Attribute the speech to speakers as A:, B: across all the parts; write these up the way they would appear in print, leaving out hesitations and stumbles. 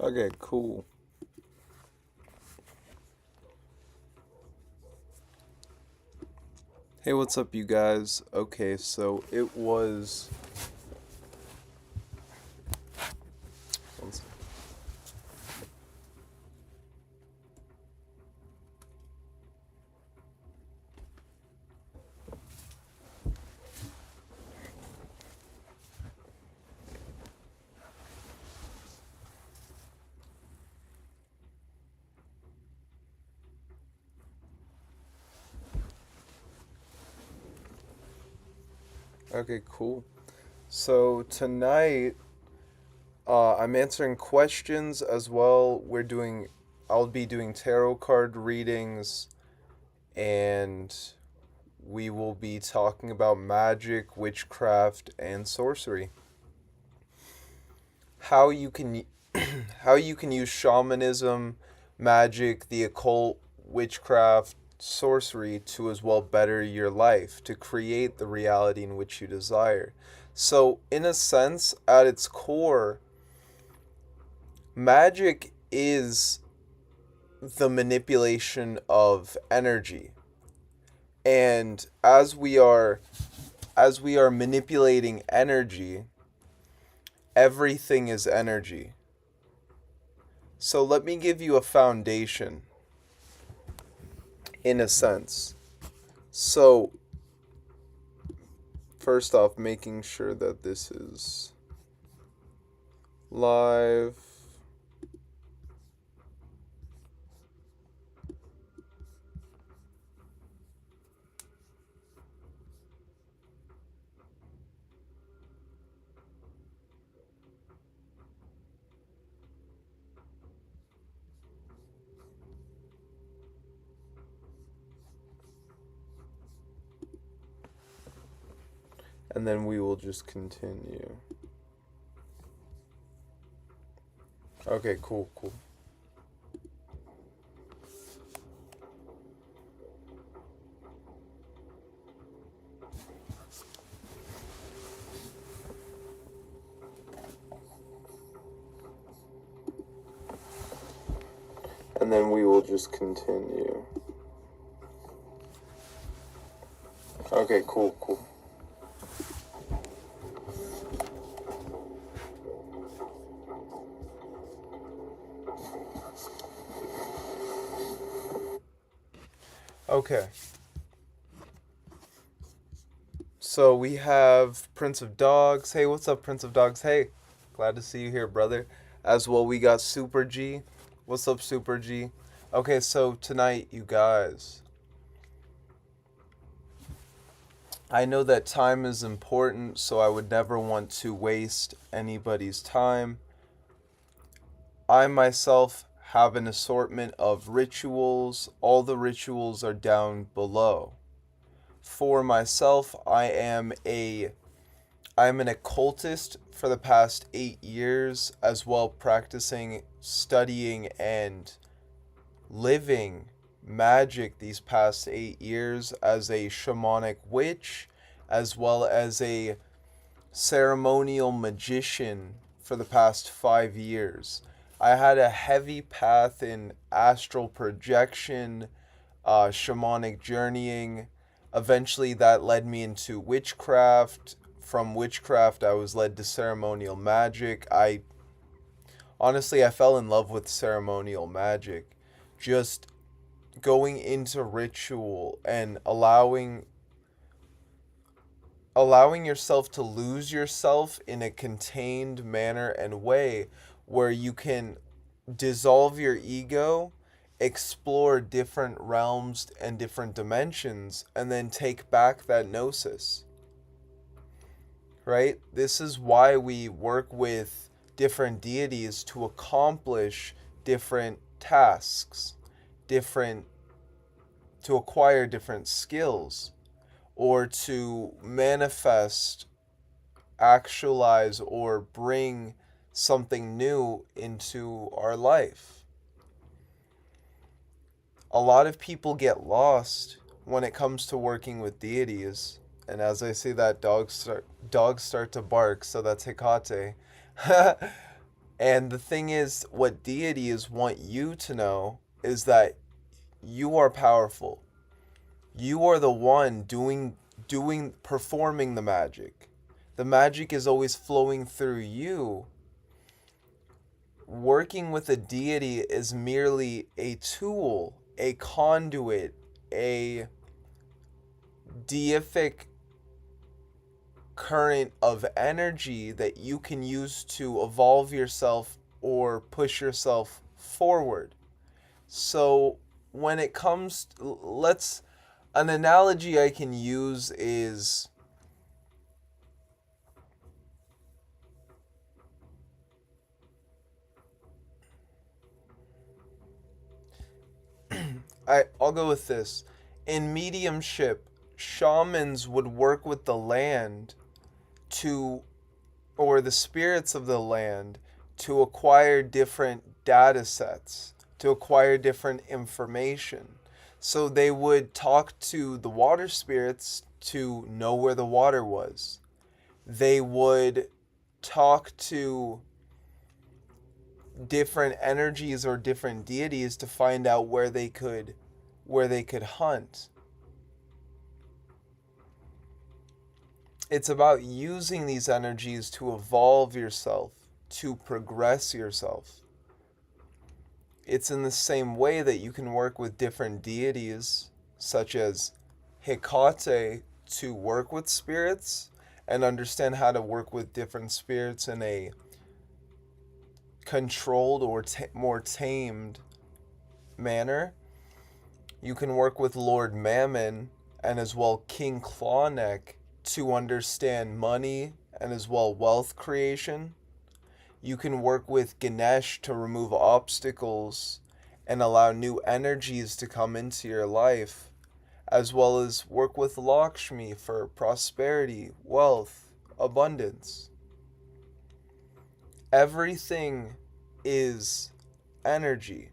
A: Okay, cool. Hey, what's up, you guys? Okay, so it was. One second. Okay, cool. So tonight, I'm answering questions as well. I'll be doing tarot card readings, and we will be talking about magic, witchcraft, and sorcery. How you can how you can use shamanism, magic, the occult, witchcraft, sorcery to as well better your life, to create the reality in which you desire. So, in a sense, at its core, magic is the manipulation of energy. And as we are manipulating energy, everything is energy. So let me give you a foundation, in a sense. So, first off, making sure that this is live. And then we will just continue. Okay, cool. And then we will just continue. Okay, cool. Okay. So we have Prince of Dogs. Hey, what's up, Prince of Dogs? Hey, glad to see you here, brother. As well, we got Super G. What's up, Super G? Okay, so tonight, you guys, I know that time is important, so I would never want to waste anybody's time. I myself have an assortment of rituals. All the rituals are down below. For myself, I'm an occultist for the past 8 years, as well practicing, studying, and living magic these past 8 years as a shamanic witch, as well as a ceremonial magician for the past 5 years. I had a heavy path in astral projection, shamanic journeying. Eventually, that led me into witchcraft. From witchcraft, I was led to ceremonial magic. I fell in love with ceremonial magic. Just going into ritual and allowing yourself to lose yourself in a contained manner and way where you can dissolve your ego, explore different realms and different dimensions, and then take back that gnosis. Right? This is why we work with different deities to accomplish different tasks, different to acquire different skills, or to manifest, actualize, or bring something new into our life. A lot of people get lost when it comes to working with deities. And as I see that dogs start to bark, so that's Hecate. And the thing is, what deities want you to know is that you are powerful. You are the one performing the magic. The magic is always flowing through you. Working with a deity is merely a tool, a conduit, a deific current of energy that you can use to evolve yourself or push yourself forward. So when it comes an analogy I can use is I'll go with this. In mediumship, shamans would work with the land or the spirits of the land to acquire different data sets, to acquire different information. So they would talk to the water spirits to know where the water was. They would talk to different energies or different deities to find out where they could hunt. It's about using these energies to evolve yourself, to progress yourself. It's in the same way that you can work with different deities, such as Hecate, to work with spirits and understand how to work with different spirits in a controlled or more tamed manner. You can work with Lord Mammon and as well King Clauneck to understand money and as well wealth creation. You can work with Ganesh to remove obstacles and allow new energies to come into your life, as well as work with Lakshmi for prosperity, wealth, abundance. Everything is energy.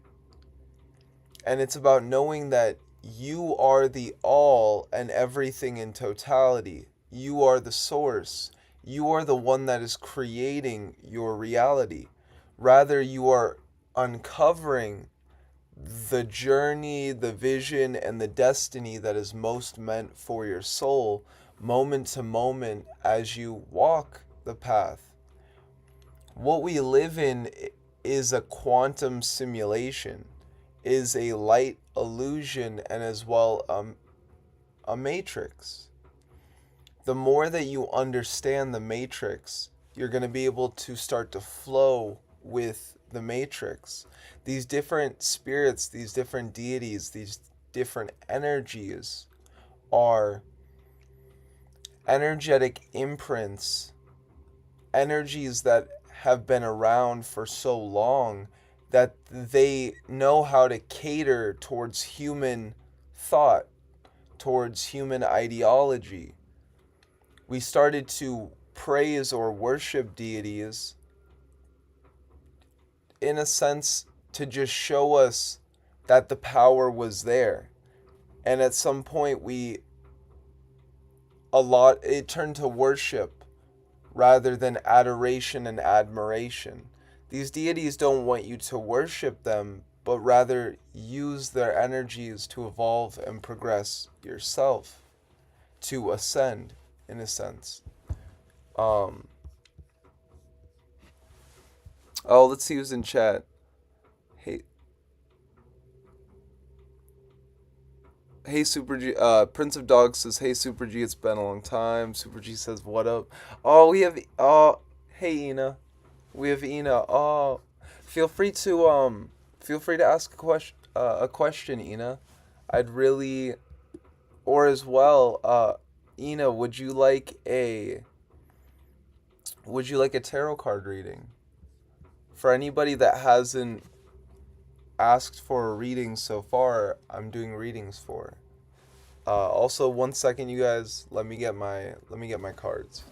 A: And it's about knowing that you are the all and everything in totality. You are the source. You are the one that is creating your reality. Rather, you are uncovering the journey, the vision, and the destiny that is most meant for your soul, moment to moment as you walk the path. What we live in is a quantum simulation, is a light illusion, and as well a matrix. The more that you understand the matrix, you're going to be able to start to flow with the matrix. These different spirits, these different deities, these different energies are energetic imprints, energies that have been around for so long that they know how to cater towards human thought, towards human ideology. We started to praise or worship deities in a sense to just show us that the power was there. And at some point it turned to worship rather than adoration and admiration. These deities don't want you to worship them, but rather use their energies to evolve and progress yourself, to ascend, in a sense. Let's see who's in chat. Hey Super G, Prince of Dogs says, "Hey Super G, it's been a long time." Super G says, "What up?" Oh, hey Ina, we have Ina. Oh, feel free to ask a question, Ina. I'd really, or as well, Ina, would you like a tarot card reading? For anybody that hasn't asked for a reading so far, I'm doing readings for. Also, 1 second, you guys. Let me get my cards.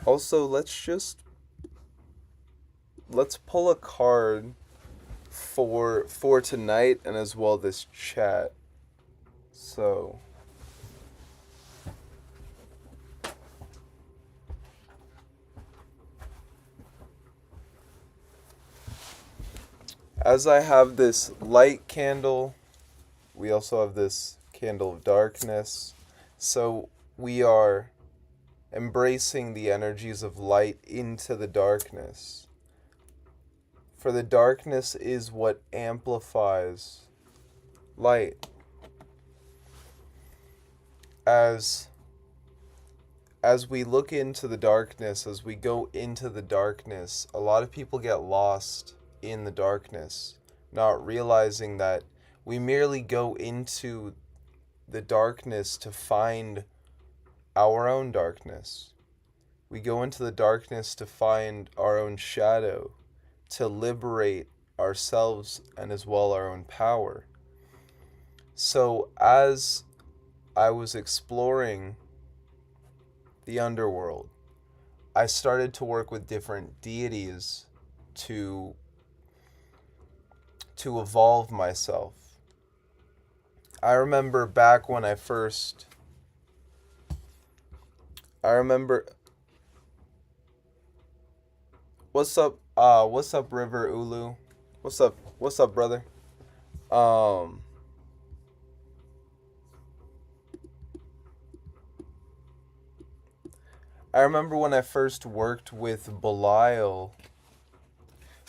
A: Also, let's pull a card for tonight and as well this chat. So as I have this light candle, we also have this candle of darkness. So we are embracing the energies of light into the darkness. For the darkness is what amplifies light. As we look into the darkness, as we go into the darkness, a lot of people get lost in the darkness, not realizing that we merely go into the darkness to find our own darkness. We go into the darkness to find our own shadow, to liberate ourselves and as well our own power. So as I was exploring the underworld, I started to work with different deities to evolve myself. I remember back when I first what's up River Ulu? What's up brother? I remember when I first worked with Belial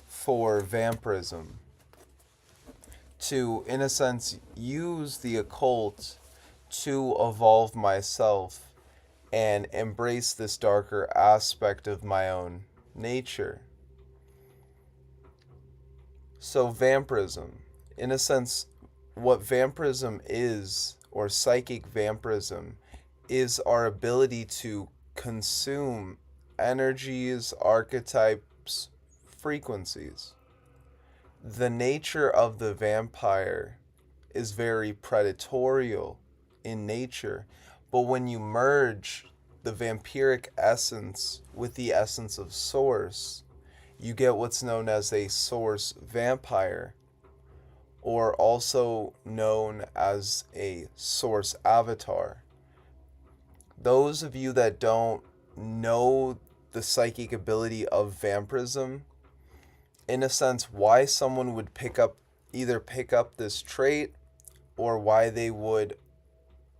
A: for vampirism, to, in a sense, use the occult to evolve myself and embrace this darker aspect of my own nature. So vampirism, in a sense, what vampirism is, or psychic vampirism, is our ability to consume energies, archetypes, frequencies. The nature of the vampire is very predatorial in nature, but when you merge the vampiric essence with the essence of source, you get what's known as a source vampire, or also known as a source avatar. Those of you that don't know the psychic ability of vampirism, in a sense, why someone would either pick up this trait or why they would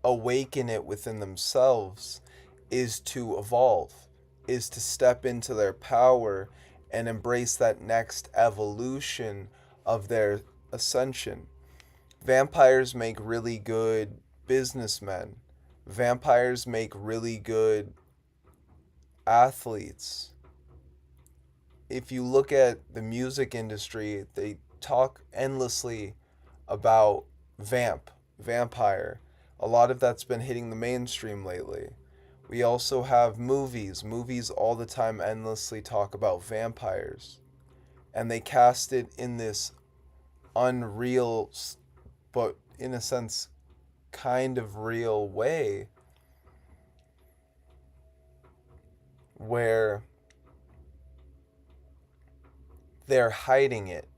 A: awaken it within themselves, is to evolve, is to step into their power and embrace that next evolution of their ascension. Vampires make really good businessmen. Vampires make really good athletes. If you look at the music industry, they talk endlessly about vampire. A lot of that's been hitting the mainstream lately. We also have movies. Movies all the time endlessly talk about vampires. And they cast it in this unreal, but in a sense, kind of real way, where they're hiding it.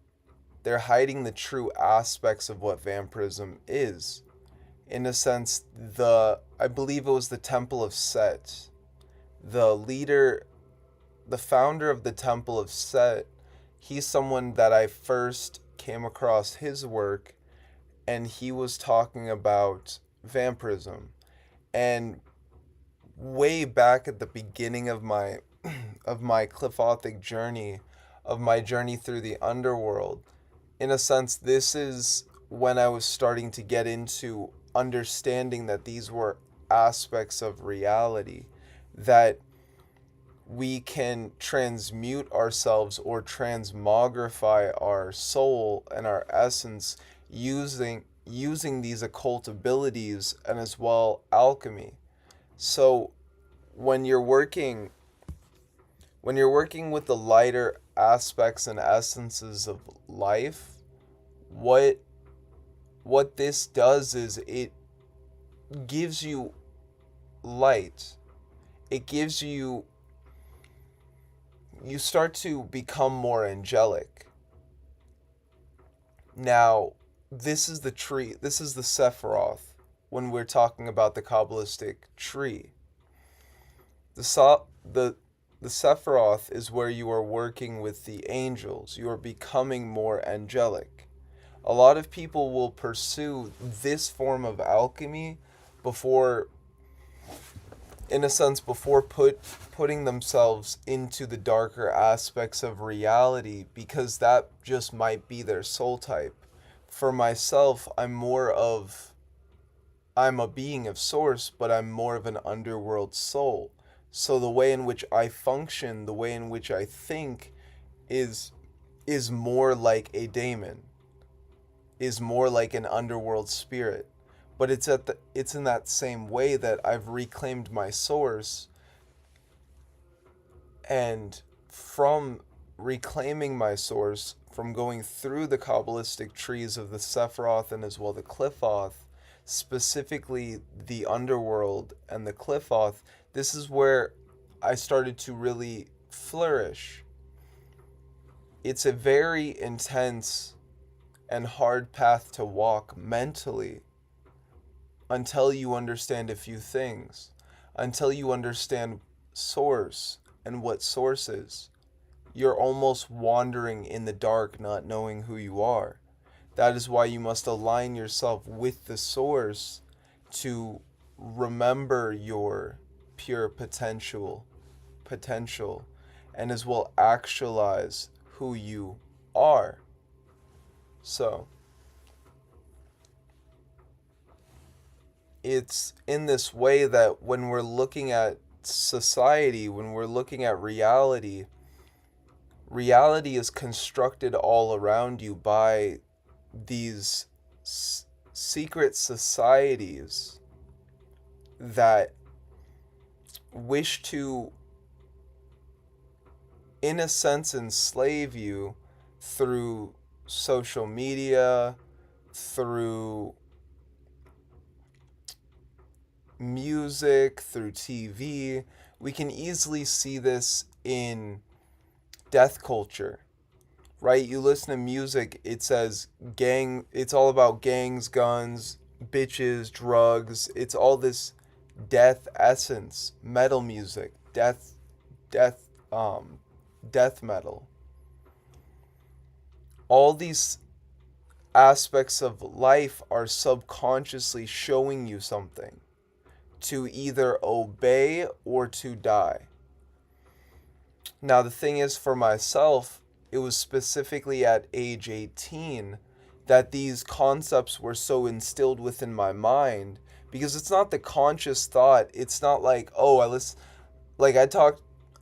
A: They're hiding the true aspects of what vampirism is. In a sense, I believe it was the Temple of Set. The founder of the Temple of Set, he's someone that I first came across his work, and he was talking about vampirism. And way back at the beginning of my Cliffothic journey, of my journey through the underworld, in a sense, this is when I was starting to get into understanding that these were aspects of reality, that we can transmute ourselves or transmogrify our soul and our essence using these occult abilities and as well alchemy. So when you're working with the lighter aspects and essences of life, what this does is it gives you light. It gives you you start to become more angelic. Now, this is the tree, this is the Sephiroth when we're talking about the Kabbalistic tree. The Sephiroth is where you are working with the angels. You are becoming more angelic. A lot of people will pursue this form of alchemy before, in a sense, before putting themselves into the darker aspects of reality, because that just might be their soul type. For myself, I'm a being of source, but I'm more of an underworld soul. So the way in which I function, the way in which I think is more like a daemon, is more like an underworld spirit. But it's in that same way that I've reclaimed my source, and from reclaiming my source, from going through the Kabbalistic trees of the Sephiroth and as well the Cliffoth, specifically the underworld and the Cliffoth, this is where I started to really flourish. It's a very intense and hard path to walk mentally until you understand a few things, until you understand source and what source is. You're almost wandering in the dark, not knowing who you are. That is why you must align yourself with the source to remember your pure potential, and as well actualize who you are. So, it's in this way that when we're looking at society, when we're looking at reality, reality is constructed all around you by these secret societies that wish to, in a sense, enslave you through social media, through music, through TV. We can easily see this in death culture, right? You listen to music, it says it's all about gangs, guns, bitches, drugs. It's all this death essence, metal music, death metal. All these aspects of life are subconsciously showing you something, to either obey or to die. Now, the thing is, for myself, it was specifically at age 18 that these concepts were so instilled within my mind, because it's not the conscious thought. It's not like, oh,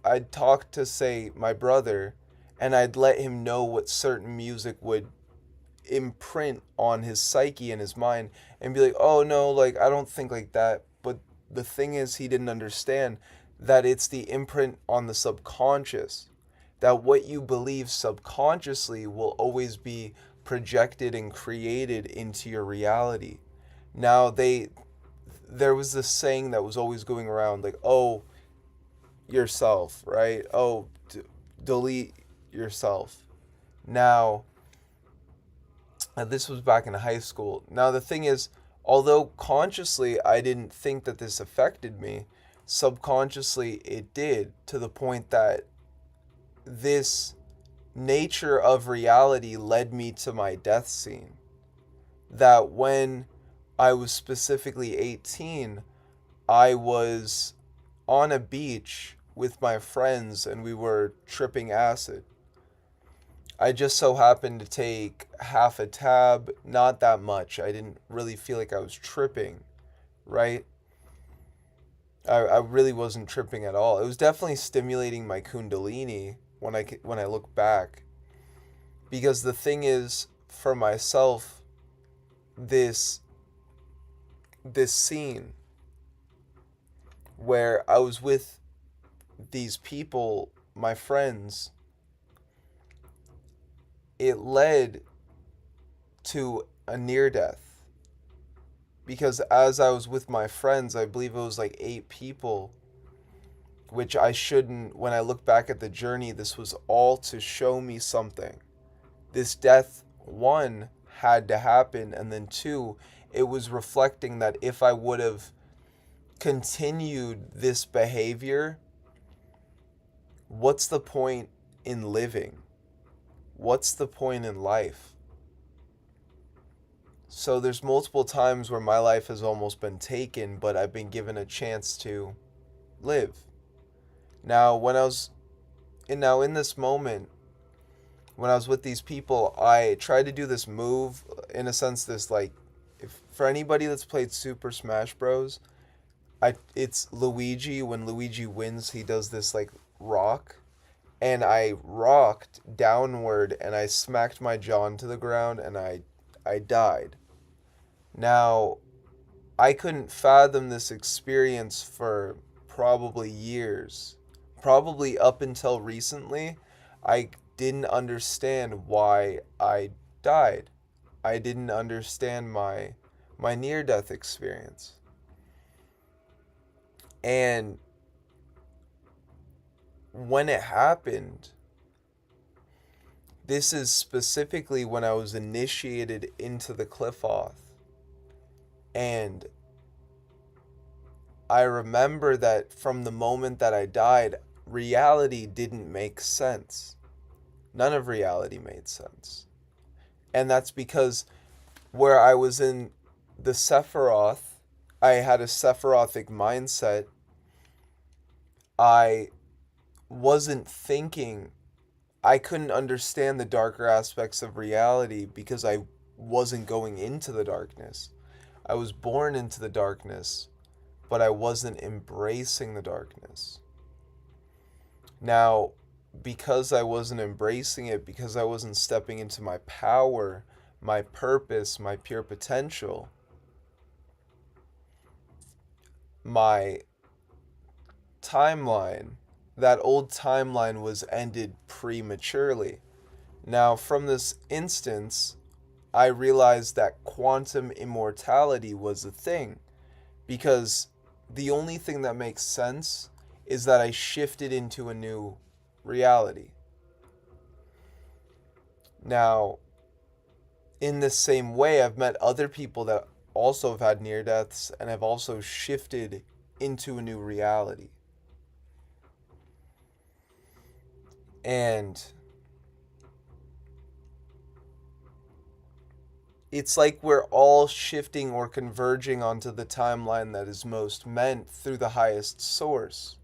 A: I'd talk to, say, my brother, and I'd let him know what certain music would imprint on his psyche and his mind, and be like, oh no, like, I don't think like that. But the thing is, he didn't understand that it's the imprint on the subconscious, that what you believe subconsciously will always be projected and created into your reality. Now, there was this saying that was always going around, like, oh, yourself, right? Oh, delete yourself. Now, this was back in high school. Now, the thing is, although consciously I didn't think that this affected me, subconsciously it did, to the point that this nature of reality led me to my death scene. That when I was specifically 18, I was on a beach with my friends and we were tripping acid. I just so happened to take half a tab, not that much. I didn't really feel like I was tripping, right? I really wasn't tripping at all. It was definitely stimulating my kundalini when I look back. Because the thing is, for myself, this scene where I was with these people, my friends, it led to a near death. Because as I was with my friends, I believe it was like 8 people, which I shouldn't. When I look back at the journey, this was all to show me something. This death, one, had to happen, and then two, it was reflecting that if I would have continued this behavior, what's the point in living? What's the point in life? So there's multiple times where my life has almost been taken, but I've been given a chance to live. Now, in this moment, when I was with these people, I tried to do this move, in a sense, this like, if for anybody that's played Super Smash Bros, it's Luigi. When Luigi wins, he does this like rock, and I rocked downward and I smacked my jaw into the ground and I died. Now, I couldn't fathom this experience for probably years. Probably up until recently, I didn't understand why I died. I didn't understand my near-death experience. And when it happened, this is specifically when I was initiated into the Cliffo. And I remember that from the moment that I died, reality didn't make sense. None of reality made sense. And that's because where I was in the Sephiroth, I had a Sephirothic mindset. I wasn't thinking. I couldn't understand the darker aspects of reality because I wasn't going into the darkness. I was born into the darkness, but I wasn't embracing the darkness. Now, because I wasn't embracing it, because I wasn't stepping into my power, my purpose, my pure potential, my timeline, that old timeline was ended prematurely. Now, from this instance, I realized that quantum immortality was a thing, because the only thing that makes sense is that I shifted into a new reality. Now, in the same way, I've met other people that also have had near deaths and have also shifted into a new reality. And it's like we're all shifting or converging onto the timeline that is most meant through the highest source.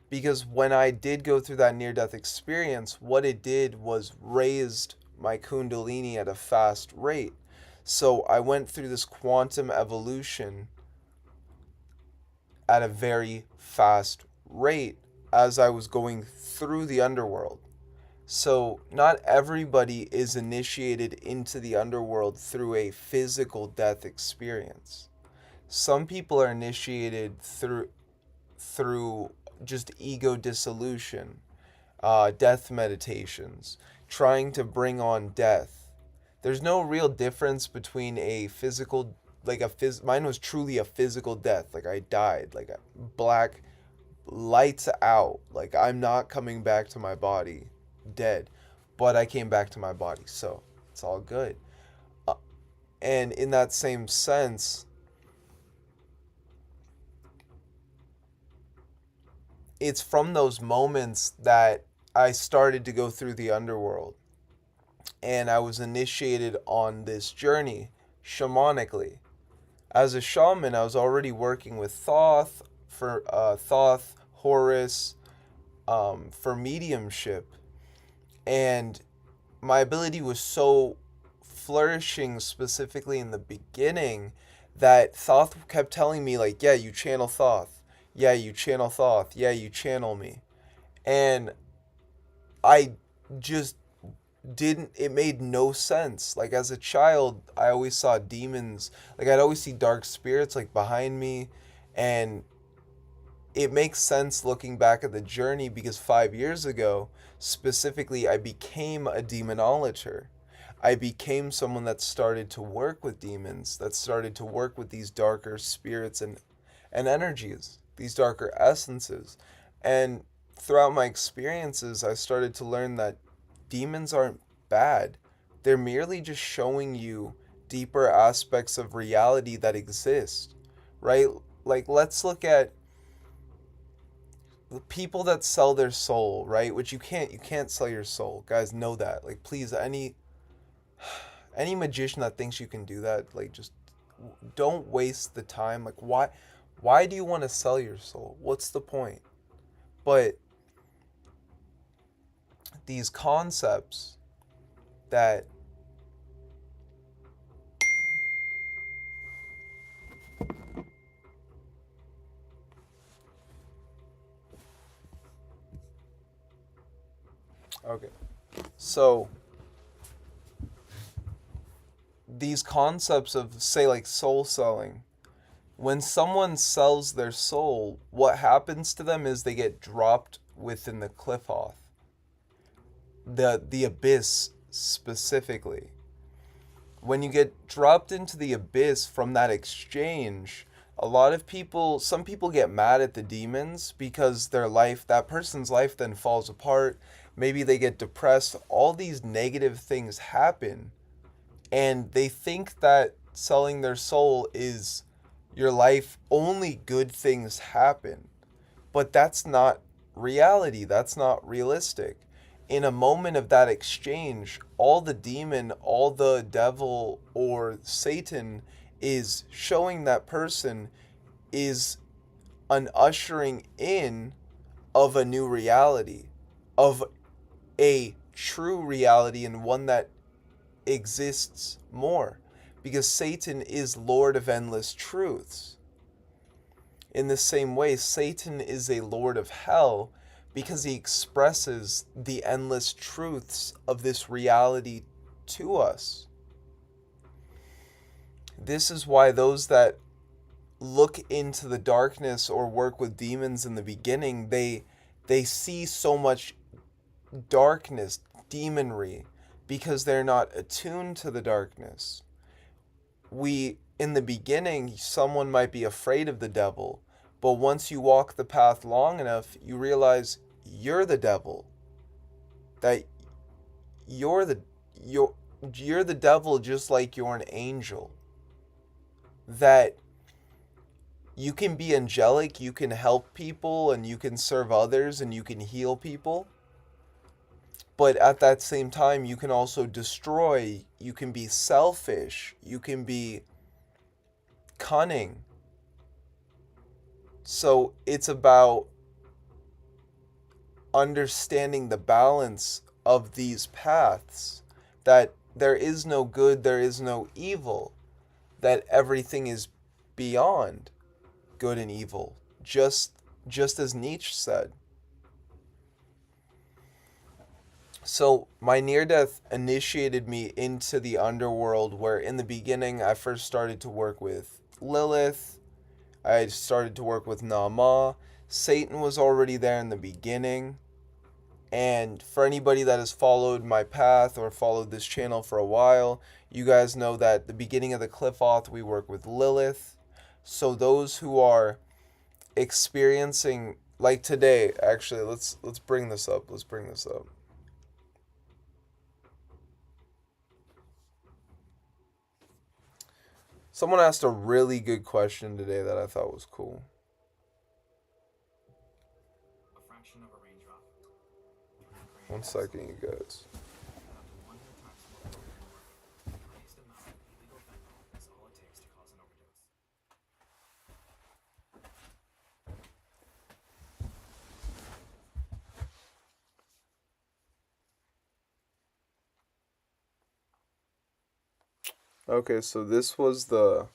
A: Because when I did go through that near-death experience, what it did was raised my kundalini at a fast rate. So I went through this quantum evolution at a very fast rate as I was going through the underworld. So not everybody is initiated into the underworld through a physical death experience. Some people are initiated through just ego dissolution, death meditations, trying to bring on death. There's no real difference between a physical, mine was truly a physical death. Like I died, like a black lights out. Like I'm not coming back to my body dead, but I came back to my body, so it's all good. And in that same sense, it's from those moments that I started to go through the underworld, and I was initiated on this journey shamanically. As a shaman, I was already working with Thoth, Horus, for mediumship, and my ability was so flourishing, specifically in the beginning, that Thoth kept telling me, like, yeah, you channel Thoth. Yeah, you channel Thoth. Yeah, you channel me. And I just didn't, it made no sense. Like, as a child, I always saw demons. Like, I'd always see dark spirits, like, behind me. And it makes sense looking back at the journey because 5 years ago, specifically, I became a demonologer. I became someone that started to work with demons, that started to work with these darker spirits and energies, these darker essences. And throughout my experiences, I started to learn that demons aren't bad. They're merely just showing you deeper aspects of reality that exist, right? Like, let's look at the people that sell their soul, right? Which you can't sell your soul. Guys, know that. Like, please, any magician that thinks you can do that, like, just don't waste the time. Like, why do you want to sell your soul? What's the point? But these concepts that okay. So these concepts of, say, like soul selling, when someone sells their soul, what happens to them is they get dropped within the Cliffo, the abyss specifically. When you get dropped into the abyss from that exchange, some people get mad at the demons because that person's life then falls apart. Maybe they get depressed. All these negative things happen, and they think that selling their soul is your life, only good things happen. But that's not reality. That's not realistic. In a moment of that exchange, all the demon, all the devil or Satan is showing that person is an ushering in of a new reality, of a true reality, and one that exists more. Because Satan is Lord of endless truths. In the same way, Satan is a lord of hell because he expresses the endless truths of this reality to us. This is why those that look into the darkness or work with demons in the beginning, they see so much darkness, demonry, because they're not attuned to the darkness. In the beginning, someone might be afraid of the devil, but once you walk the path long enough, you realize you're the devil. That you're the you're you're the devil, just like you're an angel. That you can be angelic, you can help people, and you can serve others, and you can heal people. But at that same time, you can also destroy, you can be selfish, you can be cunning. So it's about understanding the balance of these paths, that there is no good, there is no evil, that everything is beyond good and evil, just as Nietzsche said. So my near death initiated me into the underworld, where in the beginning I first started to work with Lilith. I started to work with Nama. Satan was already there in the beginning. And for anybody that has followed my path or followed this channel for a while, you guys know that the beginning of the Cliffo, we work with Lilith. So those who are experiencing, like today, actually, let's bring this up. Let's bring this up. Someone asked a really good question today that I thought was cool. One second, you guys. Okay, so this was the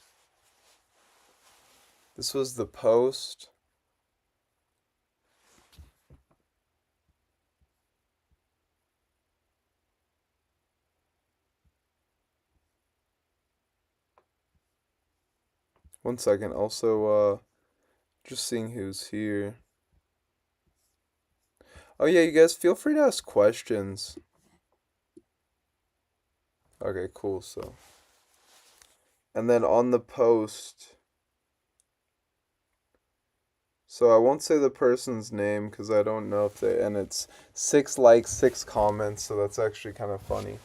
A: post. One second. Also, just seeing who's here. Oh yeah, you guys feel free to ask questions. Okay, cool. So, and then on the post, So I won't say the person's name because I don't know if they, and it's 6 likes, 6 comments, so that's actually kind of funny.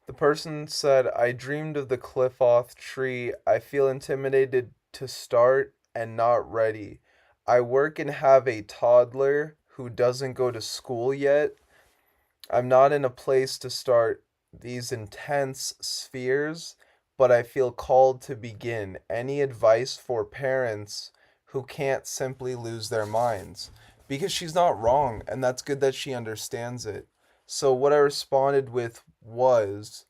A: The person said, I dreamed of the Cliffo Tree. I feel intimidated to start and not ready. I work and have a toddler who doesn't go to school yet. I'm not in a place to start these intense spheres, but I feel called to begin. Any advice for parents who can't simply lose their minds? Because she's not wrong, and that's good that she understands it. So, what I responded with was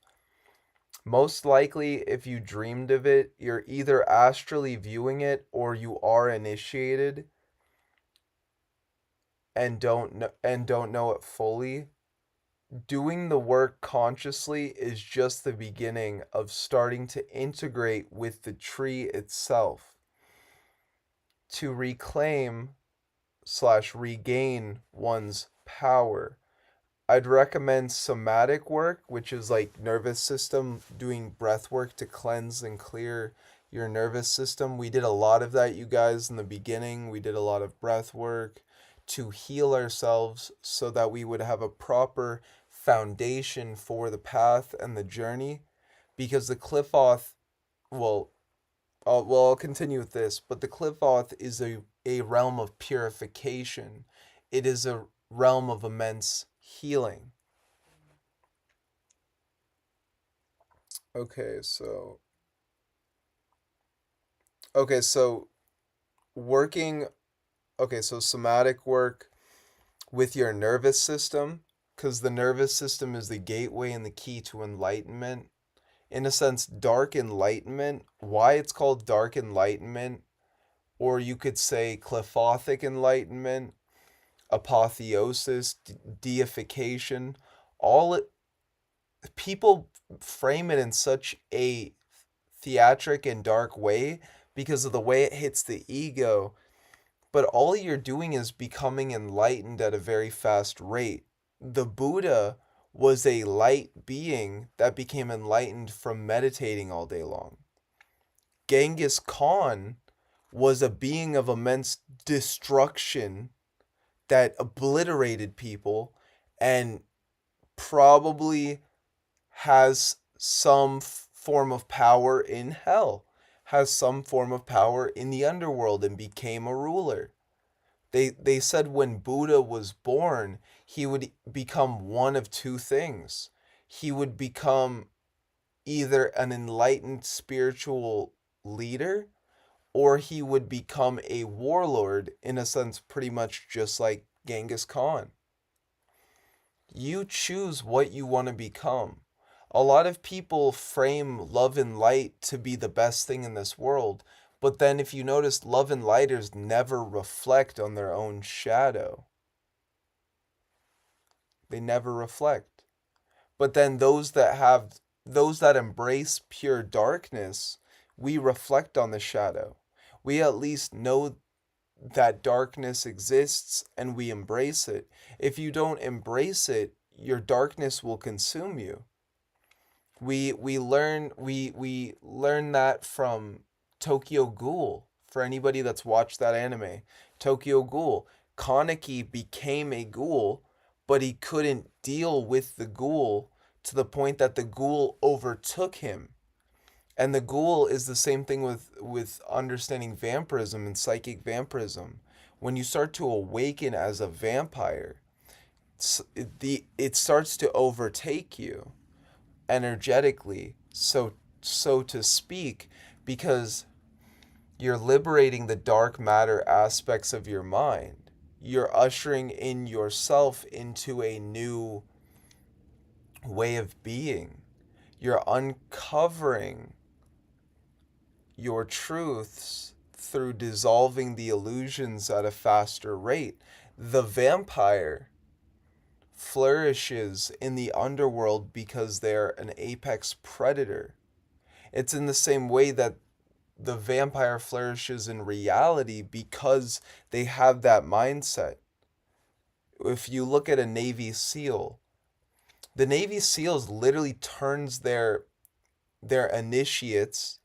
A: most likely, if you dreamed of it, you're either astrally viewing it or you are initiated and don't know it fully. Doing the work consciously is just the beginning of starting to integrate with the tree itself to reclaim slash regain one's power. I'd recommend somatic work, which is like nervous system, doing breath work to cleanse and clear your nervous system. We did a lot of that, you guys, in the beginning. We did a lot of breath work to heal ourselves so that we would have a proper foundation for the path and the journey. Because the Cliffoth, well, I'll continue with this, but the Cliffoth is a realm of purification. It is a realm of immense healing. Okay, so okay, so working okay, so somatic work with your nervous system, because the nervous system is the gateway and the key to enlightenment. In a sense, dark enlightenment, why it's called dark enlightenment, or you could say cliffothic enlightenment, apotheosis, deification, all it, people frame it in such a theatric and dark way because of the way it hits the ego, but all you're doing is becoming enlightened at a very fast rate. The Buddha was a light being that became enlightened from meditating all day long. Genghis Khan was a being of immense destruction that obliterated people and probably has some form of power in hell, has some form of power in the underworld, and became a ruler. They said when Buddha was born, he would become one of two things. He would become either an enlightened spiritual leader or he would become a warlord, in a sense, pretty much just like Genghis Khan. You choose what you want to become. A lot of people frame love and light to be the best thing in this world, but then if you notice, love and lighters never reflect on their own shadow. They never reflect. But then those that embrace pure darkness, we reflect on the shadow. We at least know that darkness exists and we embrace it. If you don't embrace it, your darkness will consume you. We learn that from Tokyo Ghoul. For anybody that's watched that anime, Tokyo Ghoul, Kaneki became a ghoul, but he couldn't deal with the ghoul to the point that the ghoul overtook him. And the ghoul is the same thing with understanding vampirism and psychic vampirism. When you start to awaken as a vampire, it starts to overtake you energetically, so to speak, because you're liberating the dark matter aspects of your mind. You're ushering in yourself into a new way of being. You're uncovering your truths through dissolving the illusions at a faster rate. The vampire flourishes in the underworld because they're an apex predator. It's in the same way that the vampire flourishes in reality because they have that mindset. If you look at a Navy SEAL, the Navy SEALs literally turns their initiates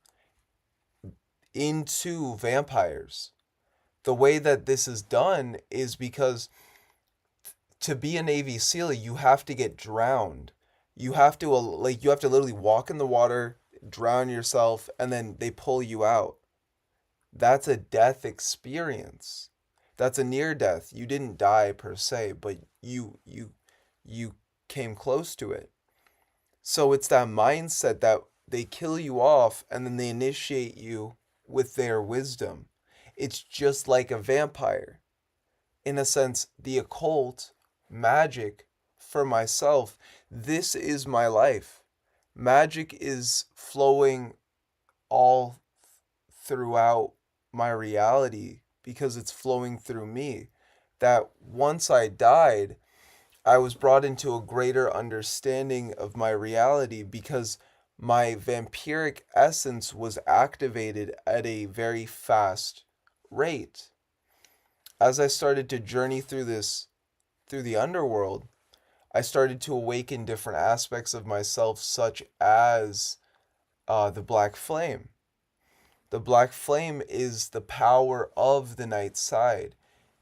A: into vampires. The way that this is done is because to be a Navy SEAL, you have to get drowned. You have to literally walk in the water, drown yourself, and then they pull you out. That's a death experience. That's a near death. You didn't die per se, but you came close to it. So it's that mindset that they kill you off and then they initiate you with their wisdom. It's just like a vampire. In a sense, the occult, magic, for myself, this is my life. Magic is flowing all throughout my reality because it's flowing through me. That once I died, I was brought into a greater understanding of my reality because my vampiric essence was activated at a very fast rate. As I started to journey through the underworld, I started to awaken different aspects of myself, such as the black flame. The black flame is the power of the night side.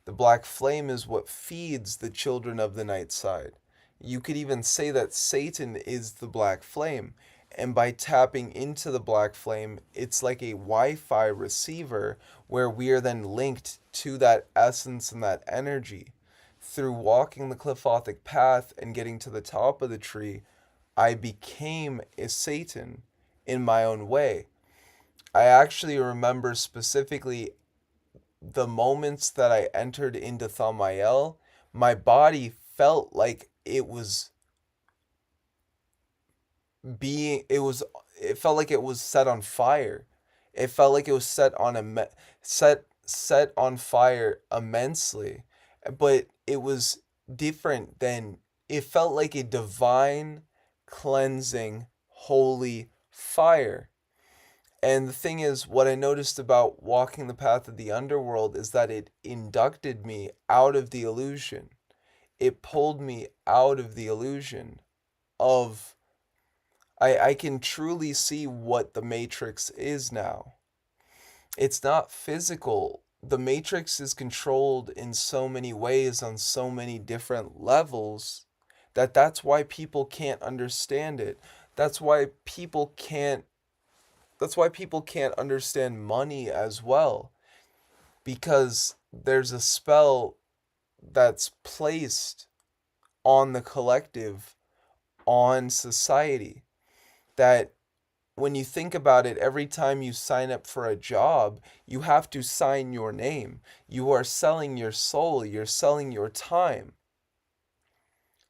A: The black flame is what feeds the children of the night side. You could even say that Satan is the black flame. And by tapping into the black flame, it's like a Wi-Fi receiver where we are then linked to that essence and that energy. Through walking the Cliffothic path and getting to the top of the tree, I became a Satan in my own way. I actually remember specifically the moments that I entered into Thamael. My body felt like it felt like it was set on fire. It felt like it was set on fire immensely. But it was different than, it felt like a divine, cleansing, holy fire. And the thing is, what I noticed about walking the path of the underworld is that it inducted me out of the illusion. It pulled me out of the illusion of, I can truly see what the Matrix is now. It's not physical. The Matrix is controlled in so many ways on so many different levels that's why people can't understand it. That's why people can't understand money as well, because there's a spell that's placed on the collective, on society, that when you think about it, every time you sign up for a job, you have to sign your name. You are selling your soul, you're selling your time.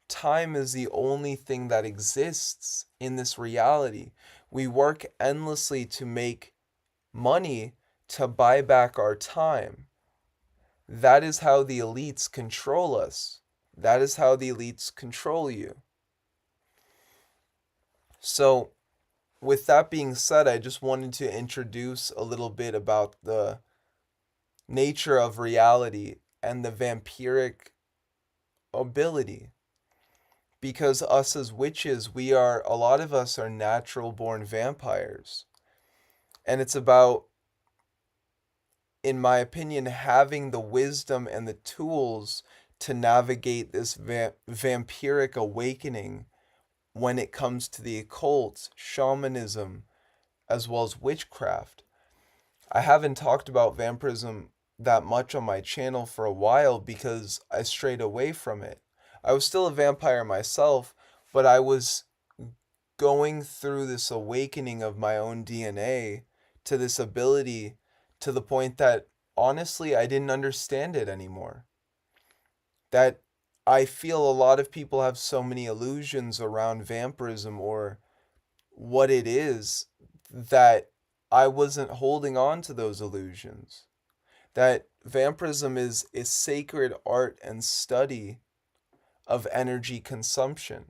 A: Time is the only thing that exists in this reality. We work endlessly to make money to buy back our time. That is how the elites control us. That is how the elites control you. So, with that being said, I just wanted to introduce a little bit about the nature of reality and the vampiric ability. Because us as witches, a lot of us are natural born vampires. And it's about, in my opinion, having the wisdom and the tools to navigate this vampiric awakening when it comes to the occult, shamanism, as well as witchcraft. I haven't talked about vampirism that much on my channel for a while because I strayed away from it. I was still a vampire myself, but I was going through this awakening of my own DNA to this ability, to the point that honestly I didn't understand it anymore. That I feel a lot of people have so many illusions around vampirism or what it is, that I wasn't holding on to those illusions. That vampirism is a sacred art and study of energy consumption,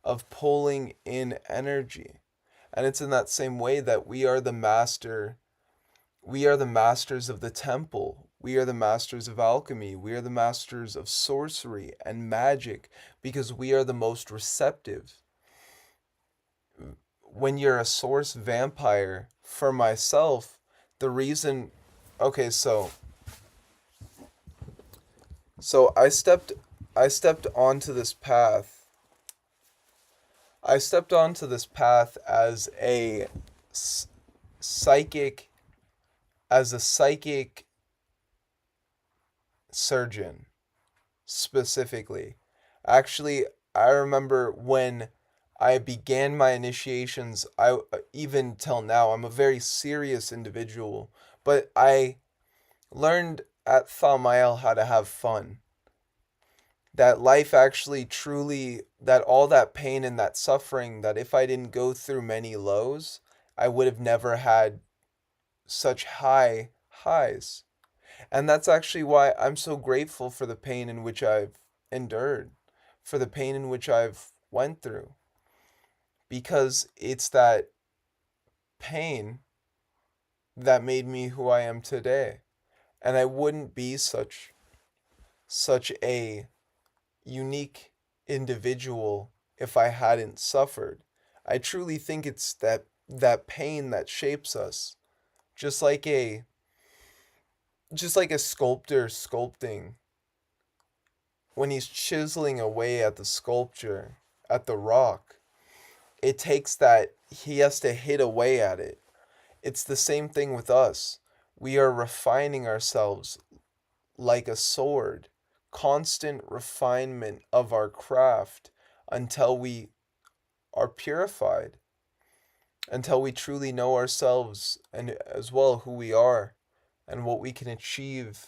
A: of pulling in energy. And it's in that same way that we are the masters of the temple. We are the masters of alchemy. We are the masters of sorcery and magic because we are the most receptive. When you're a source vampire, for myself, the reason, okay, so I stepped onto this path. I stepped onto this path as a psychic, as a psychic surgeon, specifically. Actually, I remember when I began my initiations, I even till now, I'm a very serious individual, but I learned at Thamael how to have fun. That life actually truly, that all that pain and that suffering, that if I didn't go through many lows, I would have never had such high highs. And that's actually why I'm so grateful for the pain in which I've endured, for the pain in which I've went through. Because it's that pain that made me who I am today. And I wouldn't be such a unique individual if I hadn't suffered. I truly think it's that pain that shapes us. Just like a sculptor sculpting, when he's chiseling away at the sculpture, at the rock, it takes that, he has to hit away at it. It's the same thing with us. We are refining ourselves like a sword, constant refinement of our craft until we are purified, until we truly know ourselves and as well who we are and what we can achieve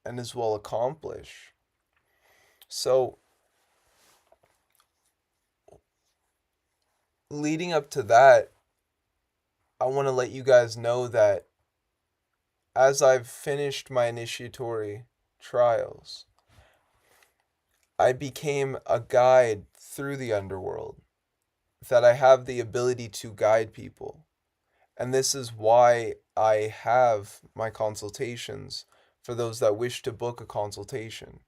A: and as well accomplish. So, leading up to that, I want to let you guys know that as I've finished my initiatory trials, I became a guide through the underworld, that I have the ability to guide people. And this is why I have my consultations for those that wish to book a consultation.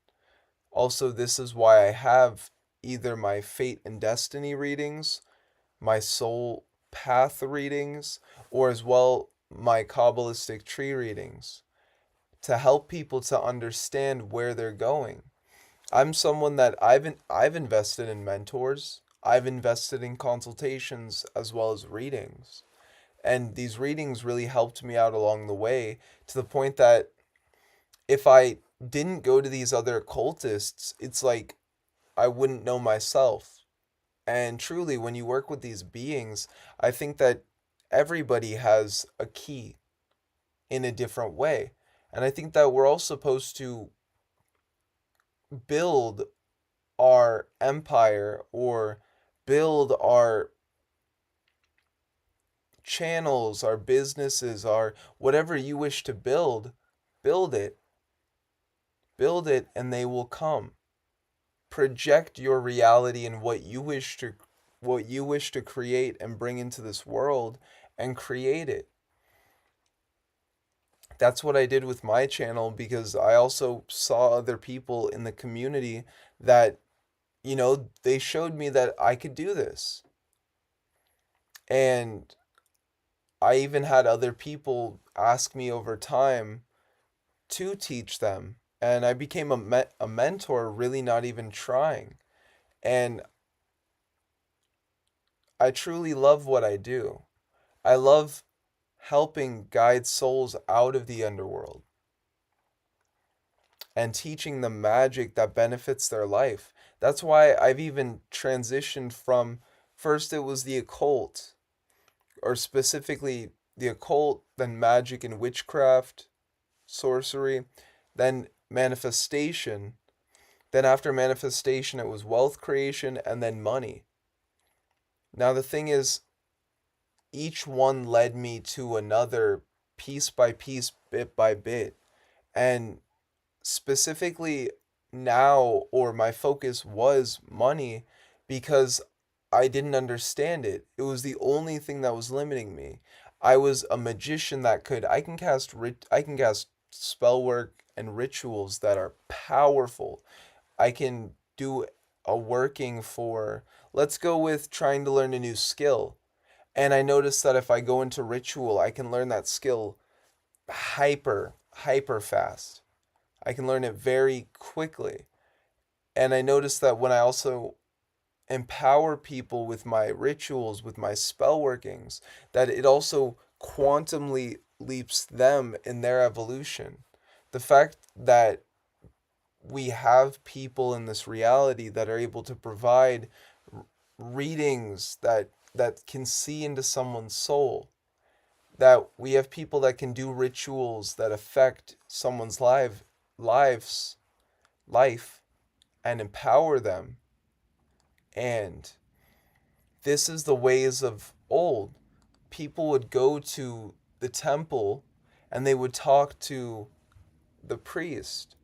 A: Also, this is why I have either my fate and destiny readings, my soul path readings, or as well my Kabbalistic tree readings, to help people to understand where they're going. I'm someone that I've invested in mentors. I've invested in consultations as well as readings. And these readings really helped me out along the way, to the point that if I didn't go to these other occultists, it's like I wouldn't know myself. And truly, when you work with these beings, I think that everybody has a key in a different way. And I think that we're all supposed to build our empire or build our channels, our businesses, our whatever you wish to build it, and they will come. Project your reality and what you wish to create and bring into this world, and create it. That's what I did with my channel, because I also saw other people in the community that, they showed me that I could do this. And I even had other people ask me over time to teach them. And I became a mentor, really not even trying. And I truly love what I do. I love helping guide souls out of the underworld and teaching them magic that benefits their life. That's why I've even transitioned from, first it was the occult, or specifically the occult, then magic and witchcraft, sorcery, then manifestation. Then after manifestation, it was wealth creation and then money. Now, the thing is, each one led me to another, piece by piece, bit by bit. And specifically now, or my focus was money, because I didn't understand it. It was the only thing that was limiting me. I was a magician that I can cast spell work and rituals that are powerful. I can do a working for, let's go with trying to learn a new skill. And I notice that if I go into ritual, I can learn that skill hyper fast. I can learn it very quickly. And I notice that when I also empower people with my rituals, with my spell workings, that it also quantumly leaps them in their evolution. The fact that we have people in this reality that are able to provide readings that can see into someone's soul, that we have people that can do rituals that affect someone's lives life and empower them. And this is the ways of old. People would go to the temple and they would talk to the priest.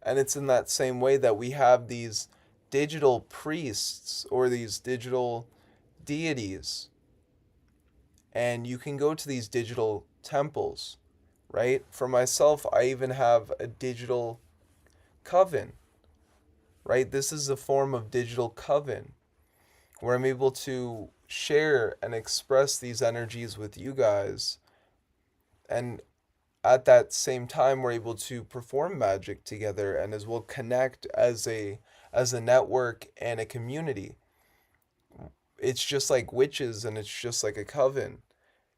A: And it's in that same way that we have these digital priests or these digital deities. And you can go to these digital temples, right? For myself, I even have a digital coven, right? This is a form of digital coven where I'm able to share and express these energies with you guys. And at that same time, we're able to perform magic together and as well connect as a network and a community. It's just like witches and it's just like a coven.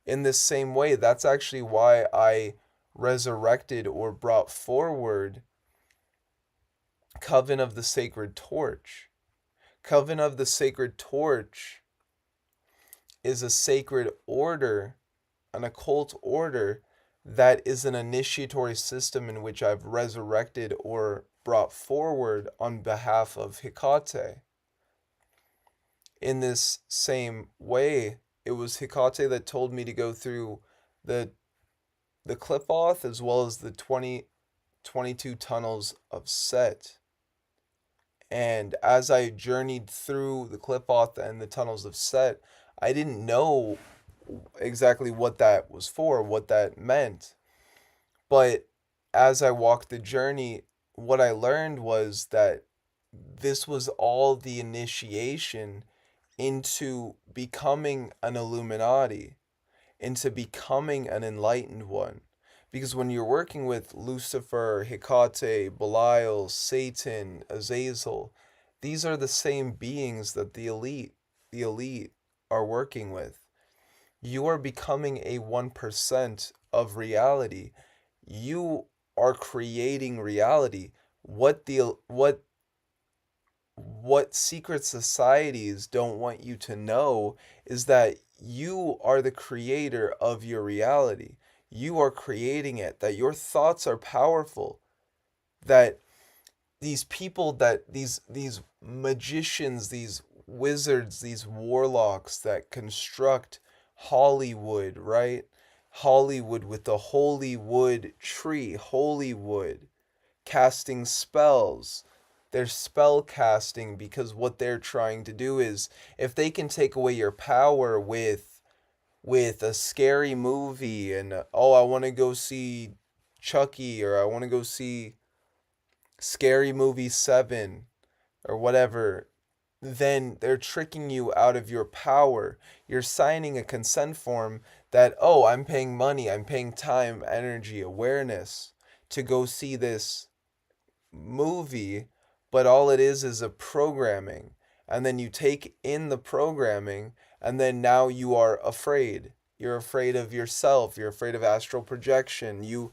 A: In this same way, that's actually why I resurrected or brought forward Coven of the Sacred Torch. Coven of the Sacred Torch is a sacred order, an occult order that is an initiatory system in which I've resurrected or brought forward on behalf of Hecate. In this same way, it was Hecate that told me to go through the the Cliffo as well as the 22 tunnels of Set. And as I journeyed through the Cliffo and the tunnels of Set, I didn't know exactly what that was for, what that meant. But as I walked the journey, what I learned was that this was all the initiation into becoming an Illuminati, into becoming an enlightened one. Because when you're working with Lucifer, Hecate, Belial, Satan, Azazel, these are the same beings that the elite are working with. You are becoming a 1% of reality. You are creating reality. What secret societies don't want you to know is that you are the creator of your reality. You are creating it, that your thoughts are powerful, that these people, that these magicians, these wizards, these warlocks that construct Hollywood, right? Hollywood with the holy wood tree, holy wood, casting spells. They're spell casting because what they're trying to do is if they can take away your power with a scary movie and oh, I want to go see Chucky or I want to go see Scary Movie 7 or whatever, then they're tricking you out of your power. You're signing a consent form that, oh, I'm paying money, I'm paying time, energy, awareness to go see this movie, but all it is a programming. And then you take in the programming, and then now you are afraid. You're afraid of yourself. You're afraid of astral projection. You,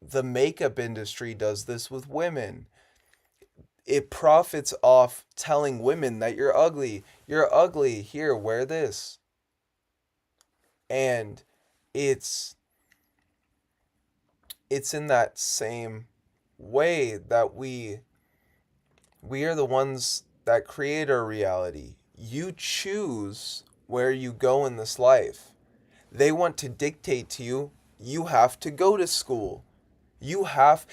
A: the makeup industry does this with women. It profits off telling women that you're ugly. You're ugly. Here, wear this. And it's in that same way that we are the ones that create our reality. You choose where you go in this life. They want to dictate to you, you have to go to school. You have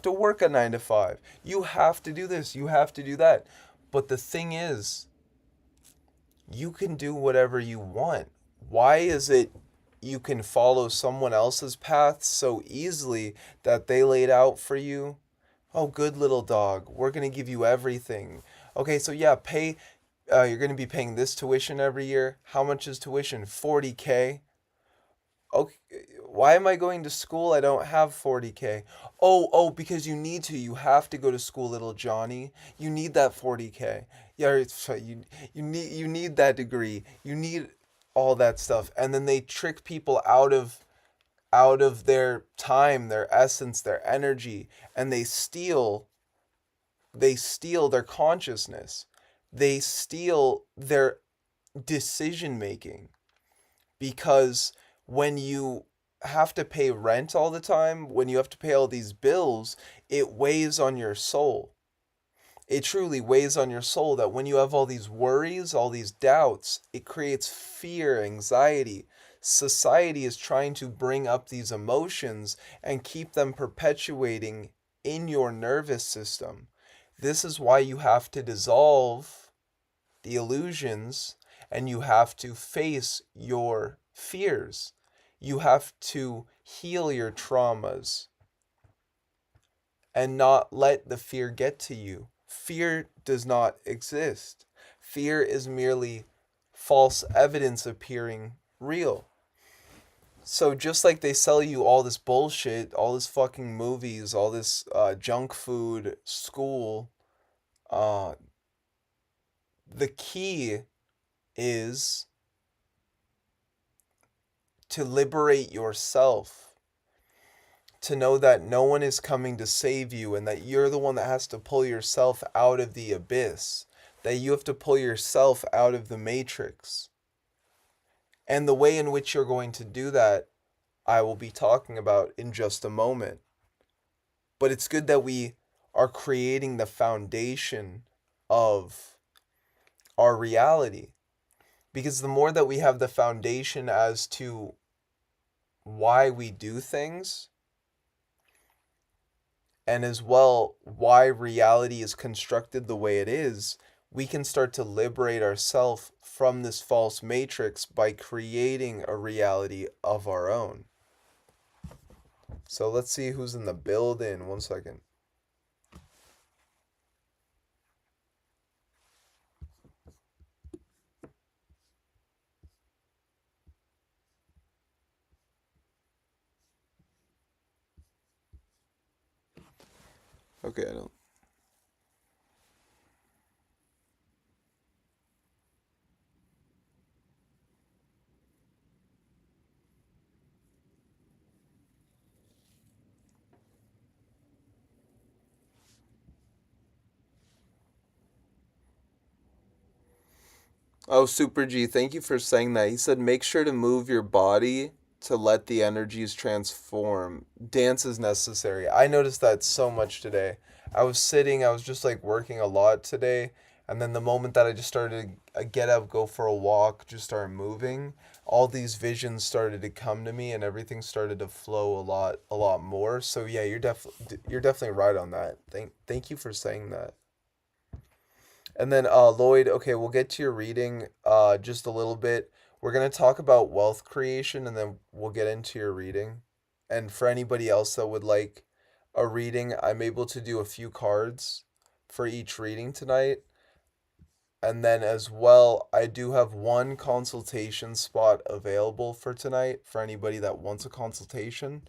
A: to work a 9 to 5. You have to do this, you have to do that. But the thing is, you can do whatever you want. Why is it you can follow someone else's path so easily that they laid out for you. Oh, good little dog. We're going to give you everything. Okay, so yeah, you're going to be paying this tuition every year. How much is tuition? 40K. Okay, why am I going to school? I don't have 40K. Oh, because you need to. You have to go to school, little Johnny. You need that 40K. Yeah, you need that degree. You need all that stuff. And then they trick people out of their time, their essence, their energy, and they steal their consciousness. They steal their decision making, because when you have to pay rent all the time, when you have to pay all these bills, it weighs on your soul. It truly weighs on your soul, that when you have all these worries, all these doubts, it creates fear, anxiety. Society is trying to bring up these emotions and keep them perpetuating in your nervous system. This is why you have to dissolve the illusions, and you have to face your fears. You have to heal your traumas and not let the fear get to you. Fear does not exist. Fear is merely false evidence appearing real. So just like they sell you all this bullshit, all this fucking movies, all this junk food, school, uh, the key is to liberate yourself, to know that no one is coming to save you, and that you're the one that has to pull yourself out of the abyss, that you have to pull yourself out of the matrix. And the way in which you're going to do that, I will be talking about in just a moment. But it's good that we are creating the foundation of our reality, because the more that we have the foundation as to why we do things, and as well why reality is constructed the way it is, we can start to liberate ourselves from this false matrix by creating a reality of our own. So let's see who's in the building. 1 second. Okay, I don't. Oh, Super G, thank you for saying that. He said, make sure to move your body to let the energies transform. Dance is necessary. I noticed that so much today. I was just like working a lot today. And then the moment that I just started to get up, go for a walk, just start moving, all these visions started to come to me, and everything started to flow a lot more. So yeah, you're definitely right on that. Thank you for saying that. And then Lloyd, okay, we'll get to your reading just a little bit. We're going to talk about wealth creation, and then we'll get into your reading. And for anybody else that would like a reading, I'm able to do a few cards for each reading tonight. And then as well, I do have one consultation spot available for tonight for anybody that wants a consultation.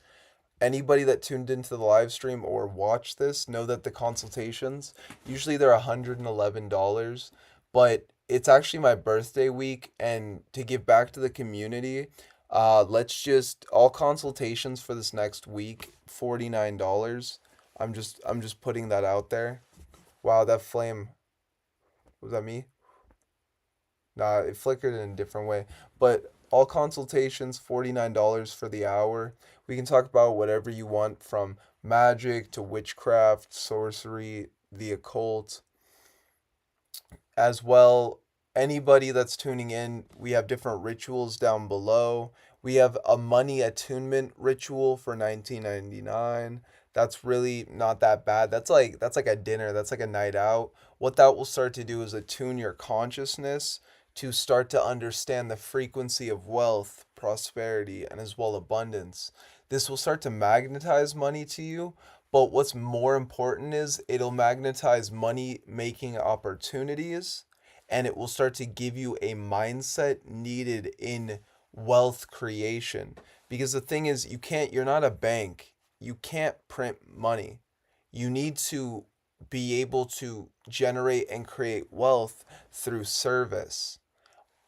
A: Anybody that tuned into the live stream or watched this know that the consultations, usually they're $111, but it's actually my birthday week, and to give back to the community, all consultations for this next week, $49. I'm just putting that out there. Wow, that flame, was that me? Nah, it flickered in a different way. But all consultations, $49 for the hour. We can talk about whatever you want, from magic to witchcraft, sorcery, the occult. As well, anybody that's tuning in, we have different rituals down below. We have a money attunement ritual for 19.99. That's really not that bad. That's like a dinner, that's like a night out. What that will start to do is attune your consciousness to start to understand the frequency of wealth, prosperity, and as well abundance. This will start to magnetize money to you, but what's more important is it'll magnetize money making opportunities, and it will start to give you a mindset needed in wealth creation. Because the thing is, you're not a bank. You can't print money. You need to be able to generate and create wealth through service.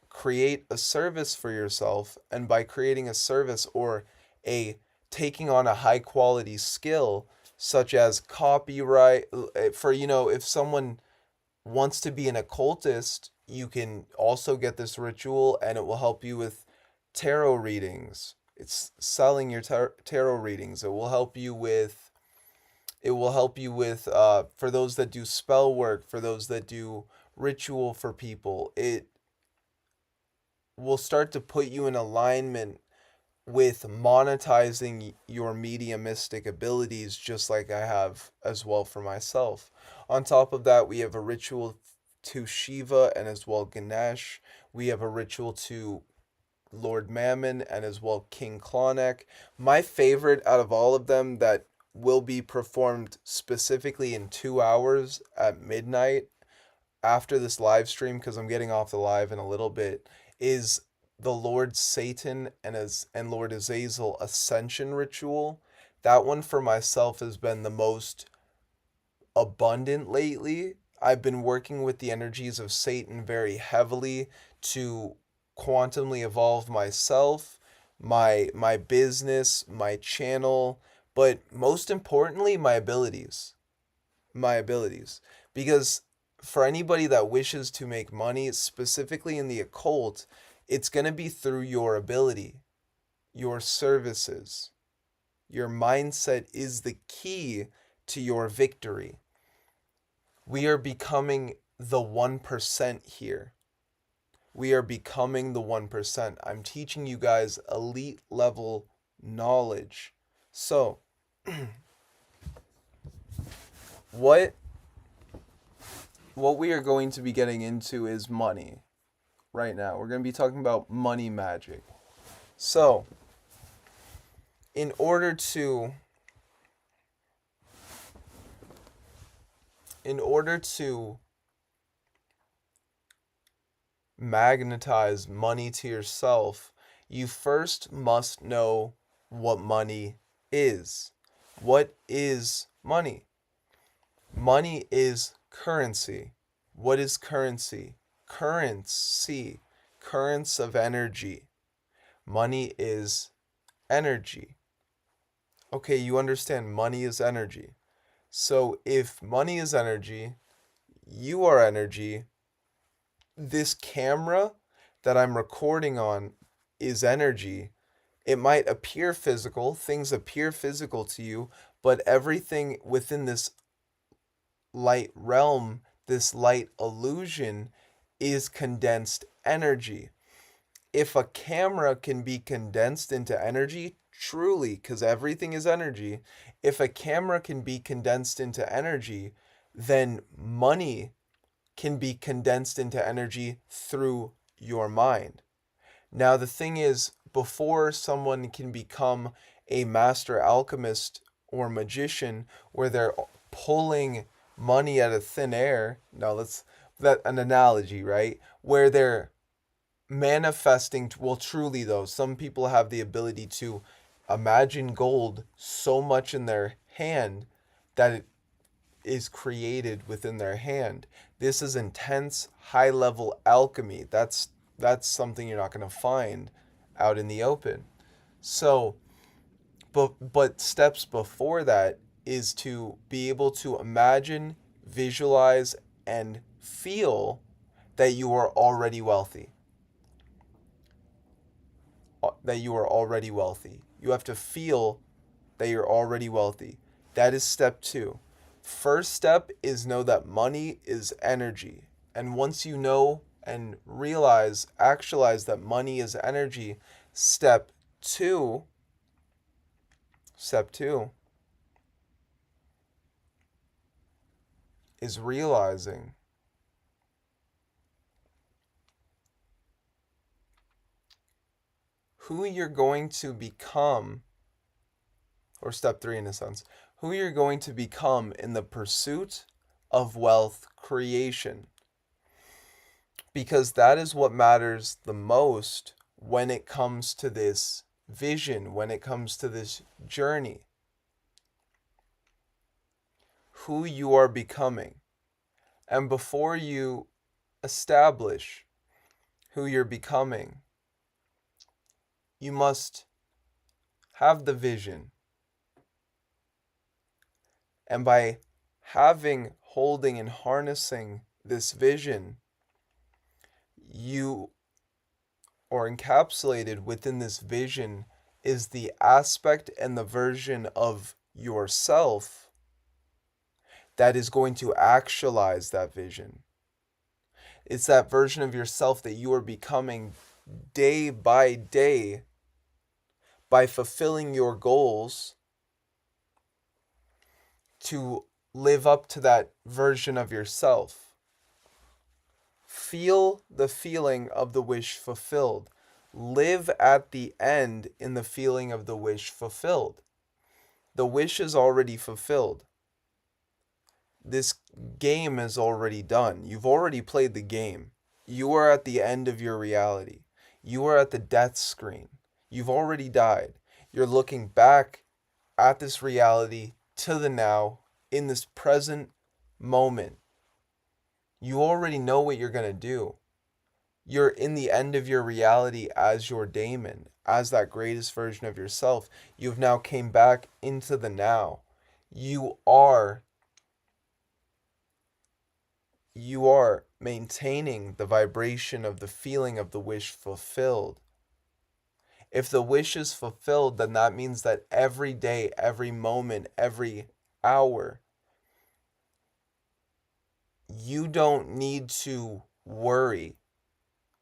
A: Create a service for yourself, and by creating a service or a taking on a high quality skill such as copyright, for if someone wants to be an occultist, you can also get this ritual and it will help you with tarot readings. It's selling your tarot readings. It will help you with for those that do spell work, for those that do ritual for people. It will start to put you in alignment with monetizing your mediumistic abilities, just like I have as well for myself. On top of that, we have a ritual to Shiva and as well Ganesh. We have a ritual to Lord Mammon and as well King Clauneck. My favorite out of all of them that will be performed specifically in 2 hours at midnight after this live stream, because I'm getting off the live in a little bit, is the Lord Satan and Lord Azazel Ascension ritual. That one for myself has been the most abundant lately. I've been working with the energies of Satan very heavily to quantumly evolve myself, my business, my channel, but most importantly, my abilities. My abilities. Because for anybody that wishes to make money, specifically in the occult, it's going to be through your ability, your services. Your mindset is the key to your victory. We are becoming the 1% here. We are becoming the 1%. I'm teaching you guys elite level knowledge. So, what we are going to be getting into is money right now. We're going to be talking about money magic. So, in order to magnetize money to yourself, you first must know what money is. What is money? Money is currency. What is currency? Currency. Currents of energy. Money is energy. Okay, you understand money is energy. So if money is energy, you are energy, this camera that I'm recording on is energy. It might appear physical, things appear physical to you, but everything within this light realm, this light illusion, is condensed energy. If a camera can be condensed into energy, truly, because everything is energy, if a camera can be condensed into energy, then money can be condensed into energy through your mind. Now, the thing is, before someone can become a master alchemist or magician where they're pulling money out of thin air, now that's an analogy, right? Where they're manifesting, well, truly though, some people have the ability to imagine gold so much in their hand that it is created within their hand. This is intense, high level alchemy. That's something you're not going to find out in the open. So, but steps before that is to be able to imagine, visualize, and feel that you are already wealthy. That you are already wealthy. You have to feel that you're already wealthy. That is step 2. First step is know that money is energy. And once you know and actualize that money is energy, step 2 is realizing who you're going to become, or step 3 in a sense, who you're going to become in the pursuit of wealth creation. Because that is what matters the most when it comes to this vision, when it comes to this journey. Who you are becoming. And before you establish who you're becoming, you must have the vision. And by holding and harnessing this vision, you, or encapsulated within this vision, is the aspect and the version of yourself that is going to actualize that vision. It's that version of yourself that you are becoming day by day by fulfilling your goals to live up to that version of yourself. Feel the feeling of the wish fulfilled. Live at the end in the feeling of the wish fulfilled. The wish is already fulfilled. This game is already done. You've already played the game. You are at the end of your reality. You are at the death screen. You've already died. You're looking back at this reality to the now, in this present moment. You already know what you're going to do. You're in the end of your reality as your daemon, as that greatest version of yourself. You've now came back into the now. You are maintaining the vibration of the feeling of the wish fulfilled. If the wish is fulfilled, then that means that every day, every moment, every hour, you don't need to worry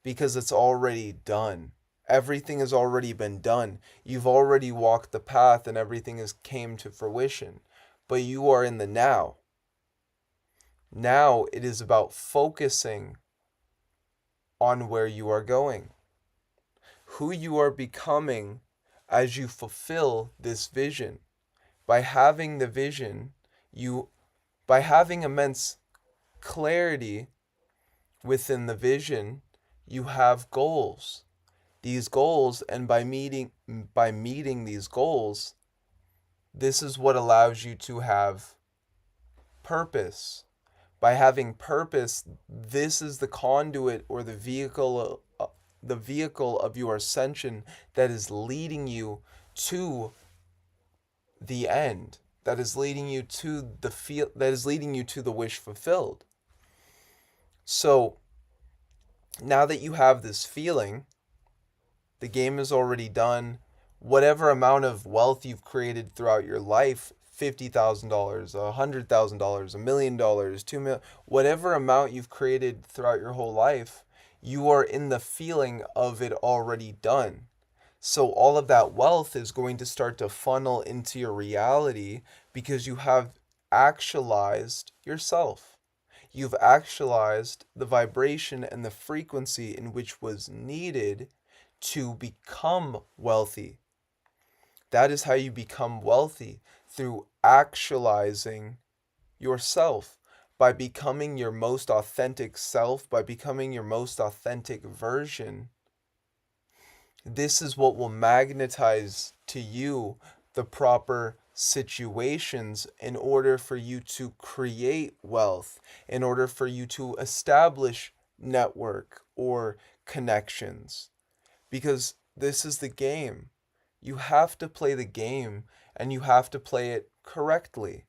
A: because it's already done. Everything has already been done. You've already walked the path and everything has came to fruition. But you are in the now. Now it is about focusing on where you are going. Who you are becoming as you fulfill this vision. By having the vision, by having immense clarity within the vision, you have goals. These goals, and by meeting these goals, this is what allows you to have purpose. By having purpose, this is the conduit or the vehicle of your ascension that is leading you to the end, that is leading you to the wish fulfilled. So now that you have this feeling, the game is already done. Whatever amount of wealth you've created throughout your life, $50,000, $100,000, $1 million, $2 million, whatever amount you've created throughout your whole life, you are in the feeling of it already done. So all of that wealth is going to start to funnel into your reality because you have actualized yourself. You've actualized the vibration and the frequency in which was needed to become wealthy. That is how you become wealthy, through actualizing yourself, by becoming your most authentic self, by becoming your most authentic version. This is what will magnetize to you the proper situations in order for you to create wealth, in order for you to establish network or connections. Because this is the game. You have to play the game, and you have to play it correctly.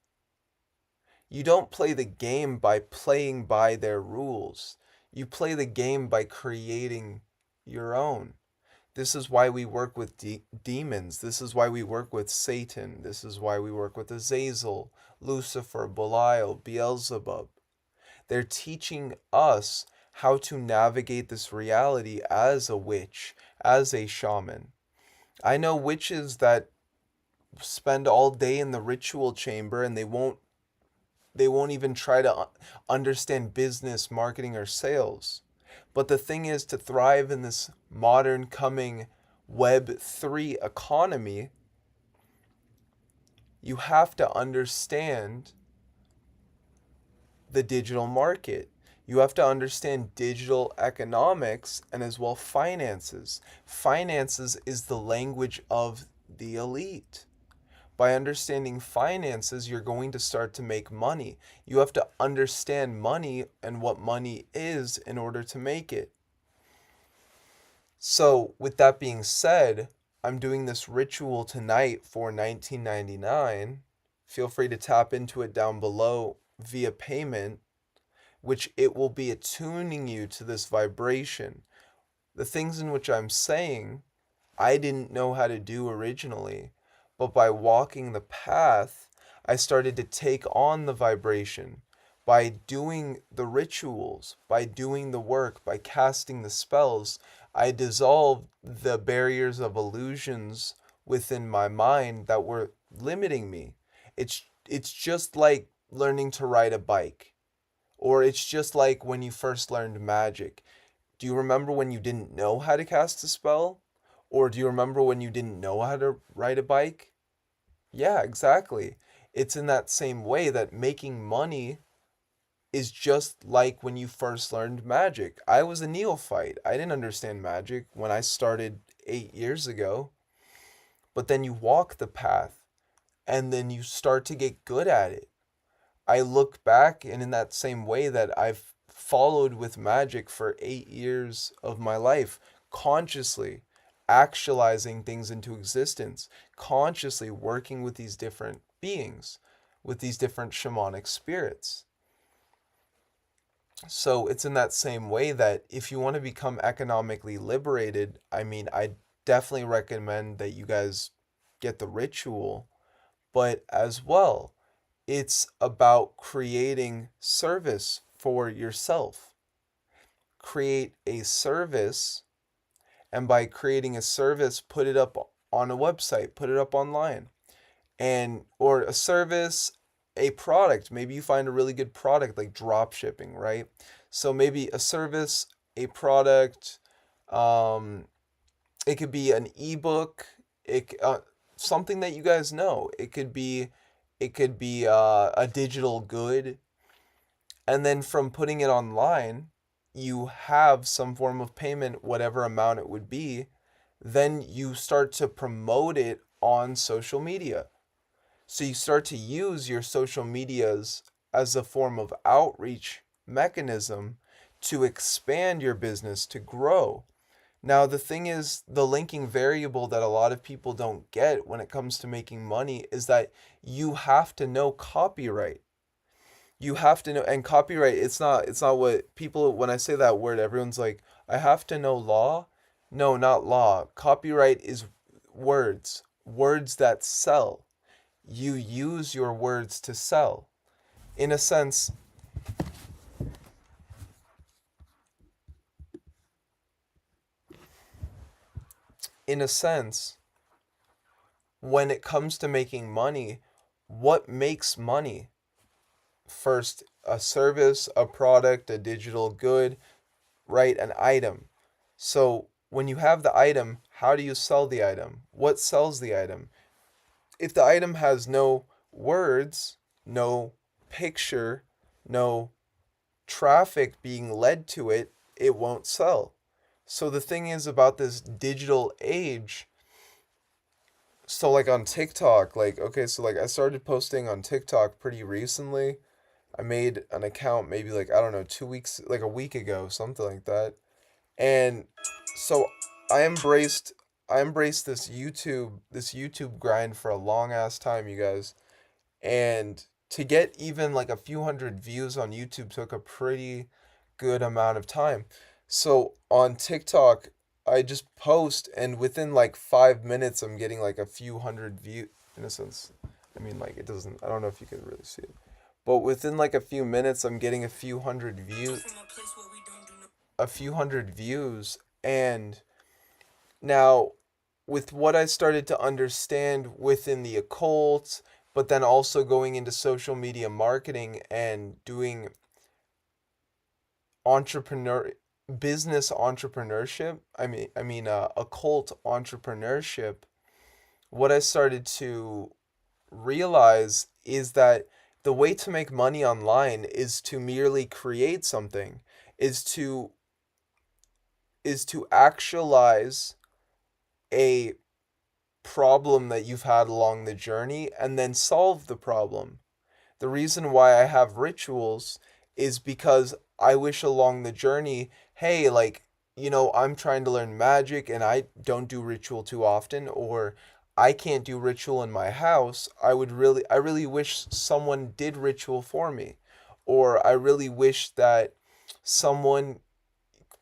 A: You don't play the game by playing by their rules. You play the game by creating your own. This is why we work with demons. This is why we work with Satan. This is why we work with Azazel, Lucifer, Belial, Beelzebub. They're teaching us how to navigate this reality as a witch, as a shaman. I know witches that spend all day in the ritual chamber and they won't even try to understand business, marketing, or sales. But the thing is, to thrive in this modern coming Web3 economy, you have to understand the digital market. You have to understand digital economics and as well finances. Finances is the language of the elite. By understanding finances, you're going to start to make money. You have to understand money and what money is in order to make it. So, with that being said, I'm doing this ritual tonight for $19.99. Feel free to tap into it down below via payment, which it will be attuning you to this vibration. The things in which I'm saying, I didn't know how to do originally, but by walking the path, I started to take on the vibration. By doing the rituals, by doing the work, by casting the spells, I dissolved the barriers of illusions within my mind that were limiting me. It's just like learning to ride a bike, or it's just like when you first learned magic. Do you remember when you didn't know how to cast a spell? Or do you remember when you didn't know how to ride a bike? Yeah, exactly. It's in that same way that making money is just like when you first learned magic. I was a neophyte. I didn't understand magic when I started 8 years ago. But then you walk the path and then you start to get good at it. I look back, and in that same way that I've followed with magic for 8 years of my life, consciously actualizing things into existence, consciously working with these different beings, with these different shamanic spirits. So it's in that same way that if you want to become economically liberated, I definitely recommend that you guys get the ritual, but as well, it's about creating service for yourself. Create a service, and by creating a service, put it up on a website, put it up online. And or a service, a product. Maybe you find a really good product like drop shipping, right? So maybe a service, a product, it could be an ebook, something that you guys know. It could be a digital good, and then from putting it online, you have some form of payment, whatever amount it would be. Then you start to promote it on social media. So you start to use your social medias as a form of outreach mechanism to expand your business, to grow. Now, the thing is, the linking variable that a lot of people don't get when it comes to making money is that you have to know copyright. You have to know, and copyright, it's not what people, when I say that word, everyone's like, I have to know law. No, not law. Copyright is words that sell. You use your words to sell. In a sense, in a sense, when it comes to making money, what makes money? First, a service, a product, a digital good, right? An item. So when you have the item, how do you sell the item? What sells the item? If the item has no words, no picture, no traffic being led to it, it won't sell. So the thing is about this digital age, so like on TikTok, like okay, so like I started posting on TikTok pretty recently. I made an account maybe like I don't know, 2 weeks, like a week ago, something like that. And so I embraced I embraced this YouTube grind for a long ass time, you guys. And to get even like a few hundred views on YouTube took a pretty good amount of time. So on TikTok, I just post, and within like 5 minutes, I'm getting like a few hundred views. In a sense, like it doesn't. I don't know if you can really see it, but within like a few minutes, I'm getting a few hundred views, and now with what I started to understand within the occult, but then also going into social media marketing and doing entrepreneur business entrepreneurship, occult entrepreneurship, what I started to realize is that the way to make money online is to merely create something, is to actualize a problem that you've had along the journey and then solve the problem. The reason why I have rituals is because I wish along the journey, hey, like, I'm trying to learn magic and I don't do ritual too often, or I can't do ritual in my house. I really wish someone did ritual for me. Or I really wish that someone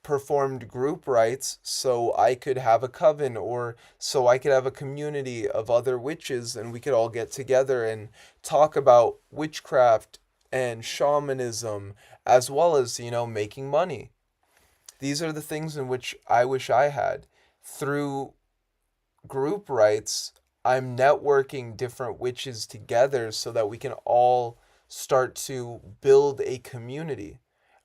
A: performed group rites so I could have a coven, or so I could have a community of other witches and we could all get together and talk about witchcraft and shamanism, as well as, making money. These are the things in which I wish I had. Through group rites, I'm networking different witches together so that we can all start to build a community.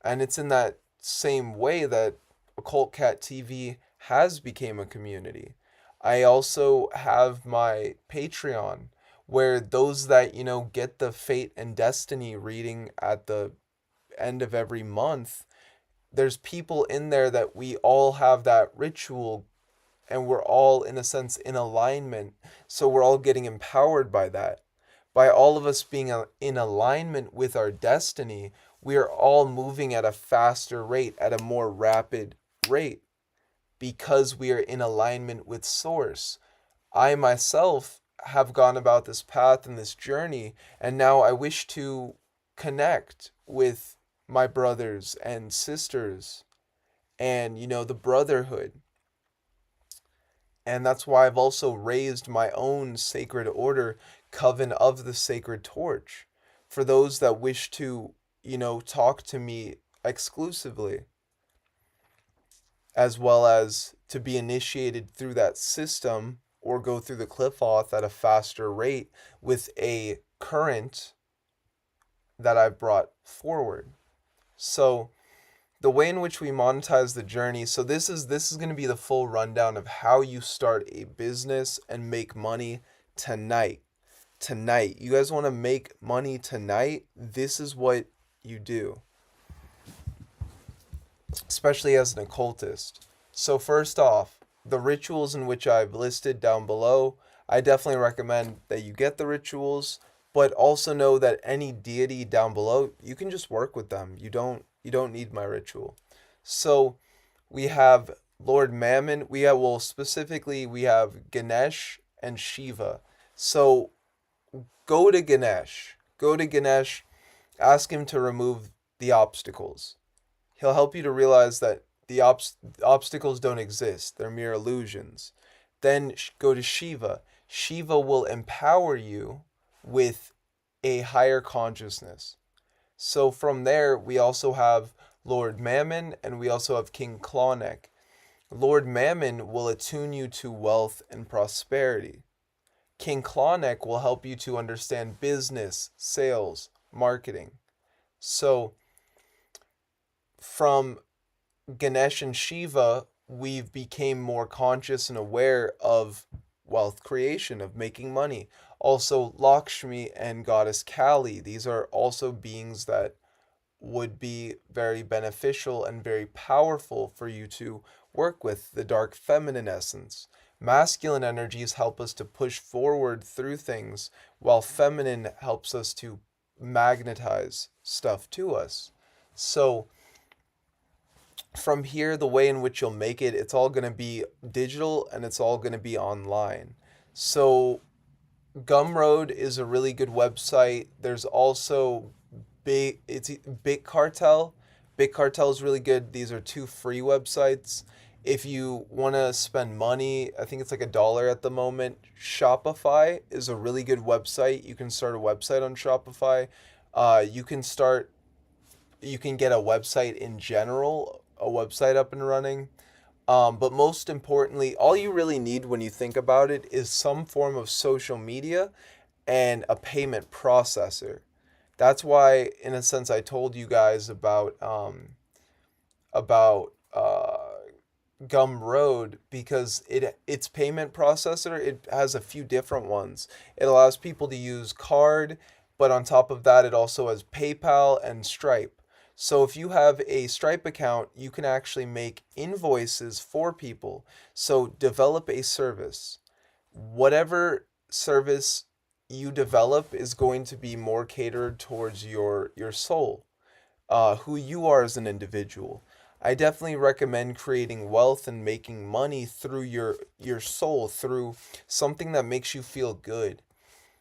A: And it's in that same way that Occult Cat TV has become a community. I also have my Patreon where those that, get the fate and destiny reading at the end of every month, there's people in there that we all have that ritual and we're all in a sense in alignment, so we're all getting empowered by that. By all of us being in alignment with our destiny, we are all moving at a faster rate, at a more rapid rate, because we are in alignment with source. I myself have gone about this path and this journey, and now I wish to connect with my brothers and sisters and, the brotherhood. And that's why I've also raised my own sacred order, Coven of the Sacred Torch, for those that wish to, talk to me exclusively, as well as to be initiated through that system or go through the Cliffo at a faster rate with a current that I've brought forward. So the way in which we monetize the journey, so this is going to be the full rundown of how you start a business and make money tonight. Tonight, you guys want to make money tonight? This is what you do, especially as an occultist. So first off, the rituals in which I've listed down below, I definitely recommend that you get the rituals, but also know that any deity down below, you can just work with them. You don't need my ritual. So we have Lord Mammon. Specifically we have Ganesh and Shiva. So go to Ganesh. Go to Ganesh, ask him to remove the obstacles. He'll help you to realize that the obstacles don't exist, they're mere illusions. Then go to Shiva. Shiva will empower you with a higher consciousness. So from there, we also have Lord Mammon and we also have King Clauneck. Lord Mammon will attune you to wealth and prosperity. King Clauneck will help you to understand business, sales, marketing. So from Ganesh and Shiva, we've became more conscious and aware of wealth creation, of making money. Also, Lakshmi and Goddess Kali, these are also beings that would be very beneficial and very powerful for you to work with. The dark feminine essence. Masculine energies help us to push forward through things, while feminine helps us to magnetize stuff to us. So from here, the way in which you'll make it, it's all going to be digital and it's all going to be online. So Gumroad is a really good website. There's also Bit Cartel. Bit Cartel is really good. These are two free websites. If you want to spend money, I think it's like $1 at the moment. Shopify is a really good website. You can start a website on Shopify. You can get a website in general, a website up and running. But most importantly, all you really need when you think about it is some form of social media and a payment processor. That's why, in a sense, I told you guys about uh, Gumroad because its payment processor, it has a few different ones. It allows people to use card, but on top of that, it also has PayPal and Stripe. So if you have a Stripe account, you can actually make invoices for people. So develop a service. Whatever service you develop is going to be more catered towards your soul, who you are as an individual. I definitely recommend creating wealth and making money through your soul, through something that makes you feel good.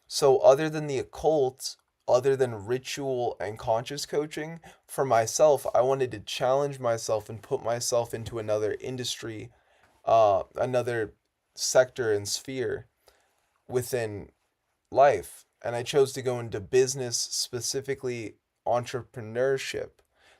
A: So other than the occult, other than ritual and conscious coaching, for myself, I wanted to challenge myself and put myself into another industry, another sector and sphere within life. And I chose to go into business, specifically entrepreneurship.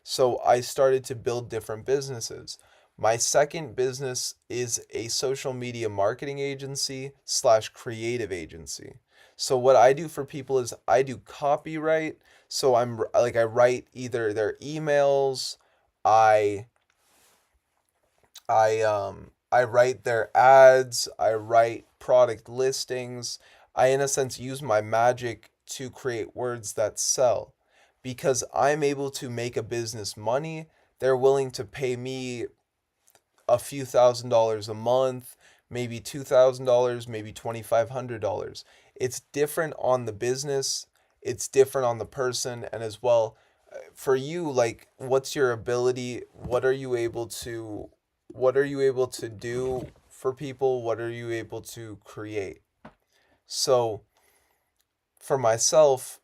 A: So I started to build different businesses. My second business is a social media marketing agency slash creative agency. So what I do for people is I do copyright. So I write either their emails, I I write their ads, I write product listings. I in a sense use my magic to create words that sell. Because I'm able to make a business money, they're willing to pay me a few $1,000s a month, maybe $2,000, maybe $2,500. It's different on the business, it's different on the person, and as well for you, like what's your ability? What are you able to do for people? What are you able to create? So for myself,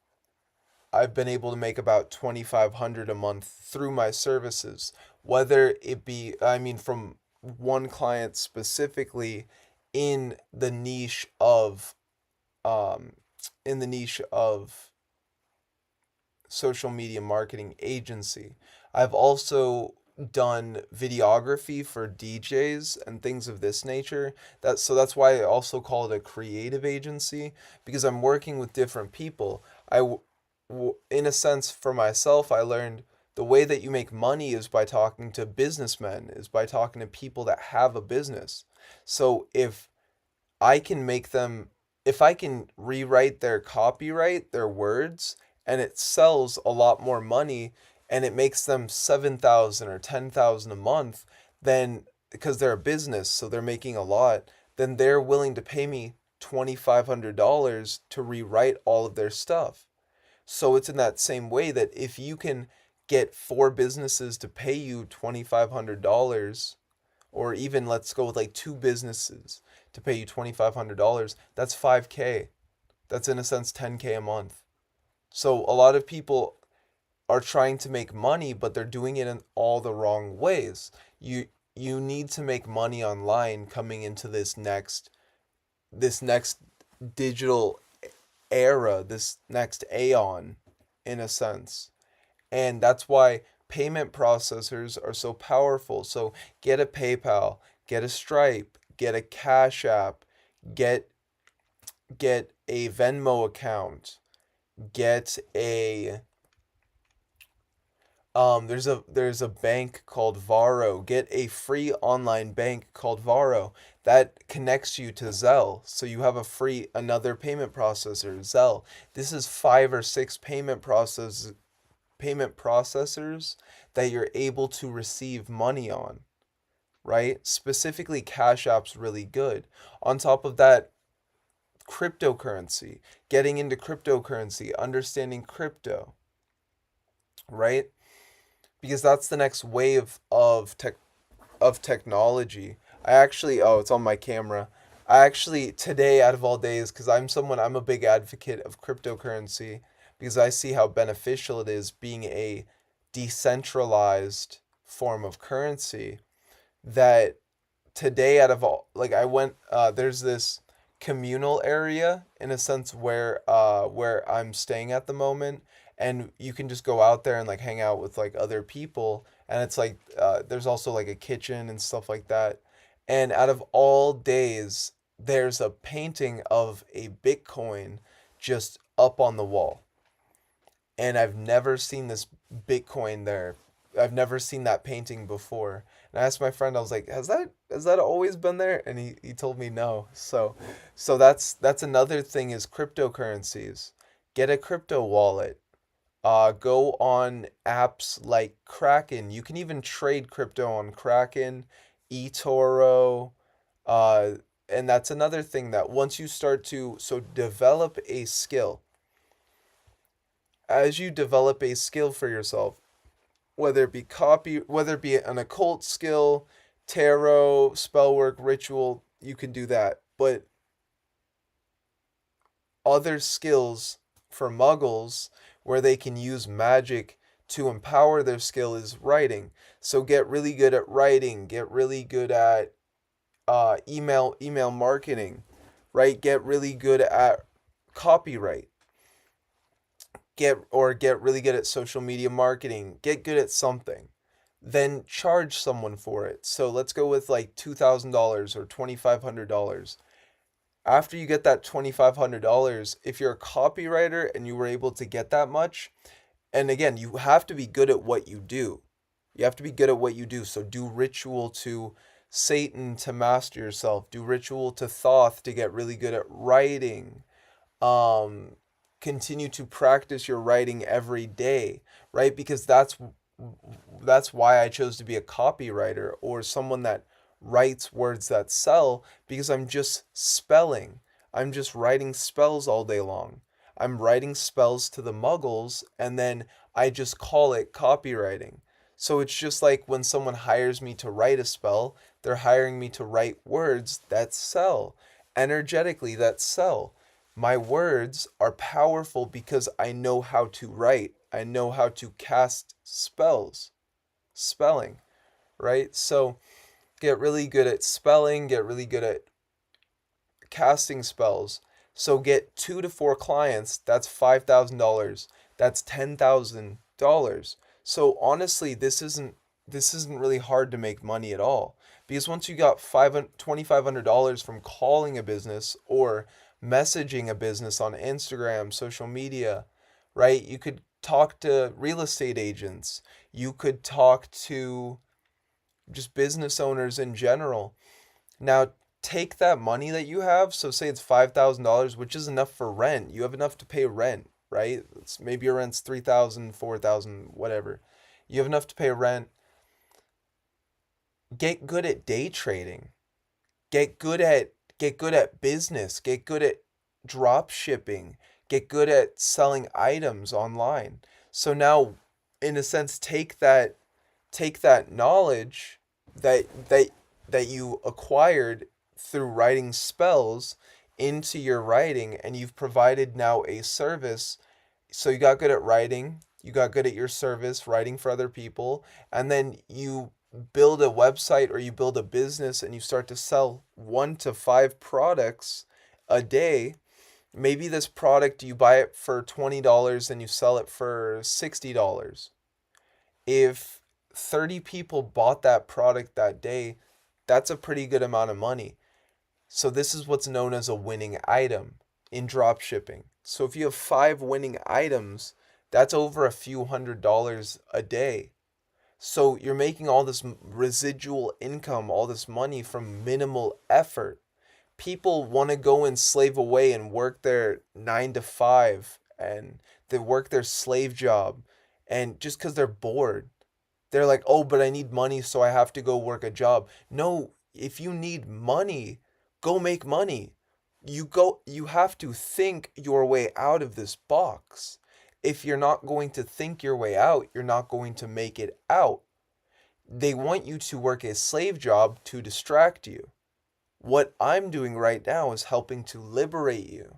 A: I've been able to make about 2,500 a month through my services, whether it be, I mean, from one client specifically in the niche of, um, in the niche of social media marketing agency. I've also done videography for DJs and things of this nature. That's why I also call it a creative agency, because I'm working with different people. In a sense, for myself, I learned the way that you make money is by talking to businessmen, is by talking to people that have a business. So I can make them, if I can rewrite their copyright, their words, and it sells a lot more money and it makes them 7,000 or 10,000 a month, then because they're a business, so they're making a lot, then they're willing to pay me $2,500 to rewrite all of their stuff. So it's in that same way that if you can get four businesses to pay you $2,500, or even let's go with like two businesses to pay you $2,500, that's 5K. That's in a sense 10K a month. So a lot of people are trying to make money, but they're doing it in all the wrong ways. You need to make money online coming into this next digital era, this next aeon, in a sense. And that's why payment processors are so powerful. So get a PayPal, get a Stripe, get a Cash App, get get a Venmo account, get a there's a bank called Varo. Get a free online bank called Varo that connects you to Zelle. So you have a free another payment processor, Zelle. This is five or six payment processors that you're able to receive money on, right? Specifically, Cash App's really good. On top of that, cryptocurrency, getting into cryptocurrency, understanding crypto, right? Because that's the next wave of technology. I actually, oh, it's on my camera. I actually today out of all days, because I'm a big advocate of cryptocurrency because I see how beneficial it is being a decentralized form of currency, that today out of all, like I went there's this communal area in a sense where I'm staying at the moment, and you can just go out there and like hang out with like other people, and it's like there's also like a kitchen and stuff like that. And out of all days, there's a painting of a Bitcoin just up on the wall, and I've never seen this Bitcoin there I've never seen that painting before. And I asked my friend, I was like, has that always been there? And he told me no. So that's another thing is cryptocurrencies. Get a crypto wallet. Go on apps like Kraken. You can even trade crypto on Kraken, eToro, uh, and that's another thing that once you start to develop a skill. As you develop a skill for yourself, whether it be an occult skill, tarot, spell work, ritual, you can do that. But other skills for muggles where they can use magic to empower their skill is writing. So get really good at writing, get really good at email marketing, right? Get really good at copyright. Get really good at social media marketing. Get good at something. Then charge someone for it. So let's go with like $2,000 or $2,500. After you get that $2,500, if you're a copywriter and you were able to get that much, and again, you have to be good at what you do. You have to be good at what you do. So do ritual to Satan to master yourself. Do ritual to Thoth to get really good at writing. Um, Continue to practice your writing every day, right? Because that's why I chose to be a copywriter or someone that writes words that sell, because I'm just spelling. I'm just writing spells all day long. I'm writing spells to the muggles and then I just call it copywriting. So it's just like when someone hires me to write a spell, they're hiring me to write words that sell, energetically that sell. My words are powerful because I know how to write. I know how to cast spelling, right? So get really good at spelling, get really good at casting spells. So get 2 to 4 clients, that's $5,000. That's $10,000. So honestly, this isn't really hard to make money at all. Because once you got $2,500 from calling a business or messaging a business on Instagram, social media, right? You could talk to real estate agents. You could talk to just business owners in general. Now, take that money that you have, so say it's $5,000, which is enough for rent. You have enough to pay rent, right? Maybe your rent's 3,000, 4,000, whatever. You have enough to pay rent. Get good at day trading. Get good at business. Get good at drop shipping. Get good at selling items online. So now, in a sense, take that knowledge that you acquired through writing spells into your writing, and you've provided now a service. So you got good at writing, you got good at your service, writing for other people, and then you build a website or you build a business and you start to sell 1 to 5 products a day. Maybe this product you buy it for $20 and you sell it for $60. If 30 people bought that product that day, that's a pretty good amount of money. So this is what's known as a winning item in drop shipping. So if you have 5 winning items, that's over a few $100s a day. So you're making all this residual income, all this money from minimal effort. People want to go and slave away and work their 9 to 5 and they work their slave job, and just because they're bored. They're like, oh, but I need money, so I have to go work a job. No, if you need money, go make money. You have to think your way out of this box. If you're not going to think your way out, you're not going to make it out. They want you to work a slave job to distract you. What I'm doing right now is helping to liberate you.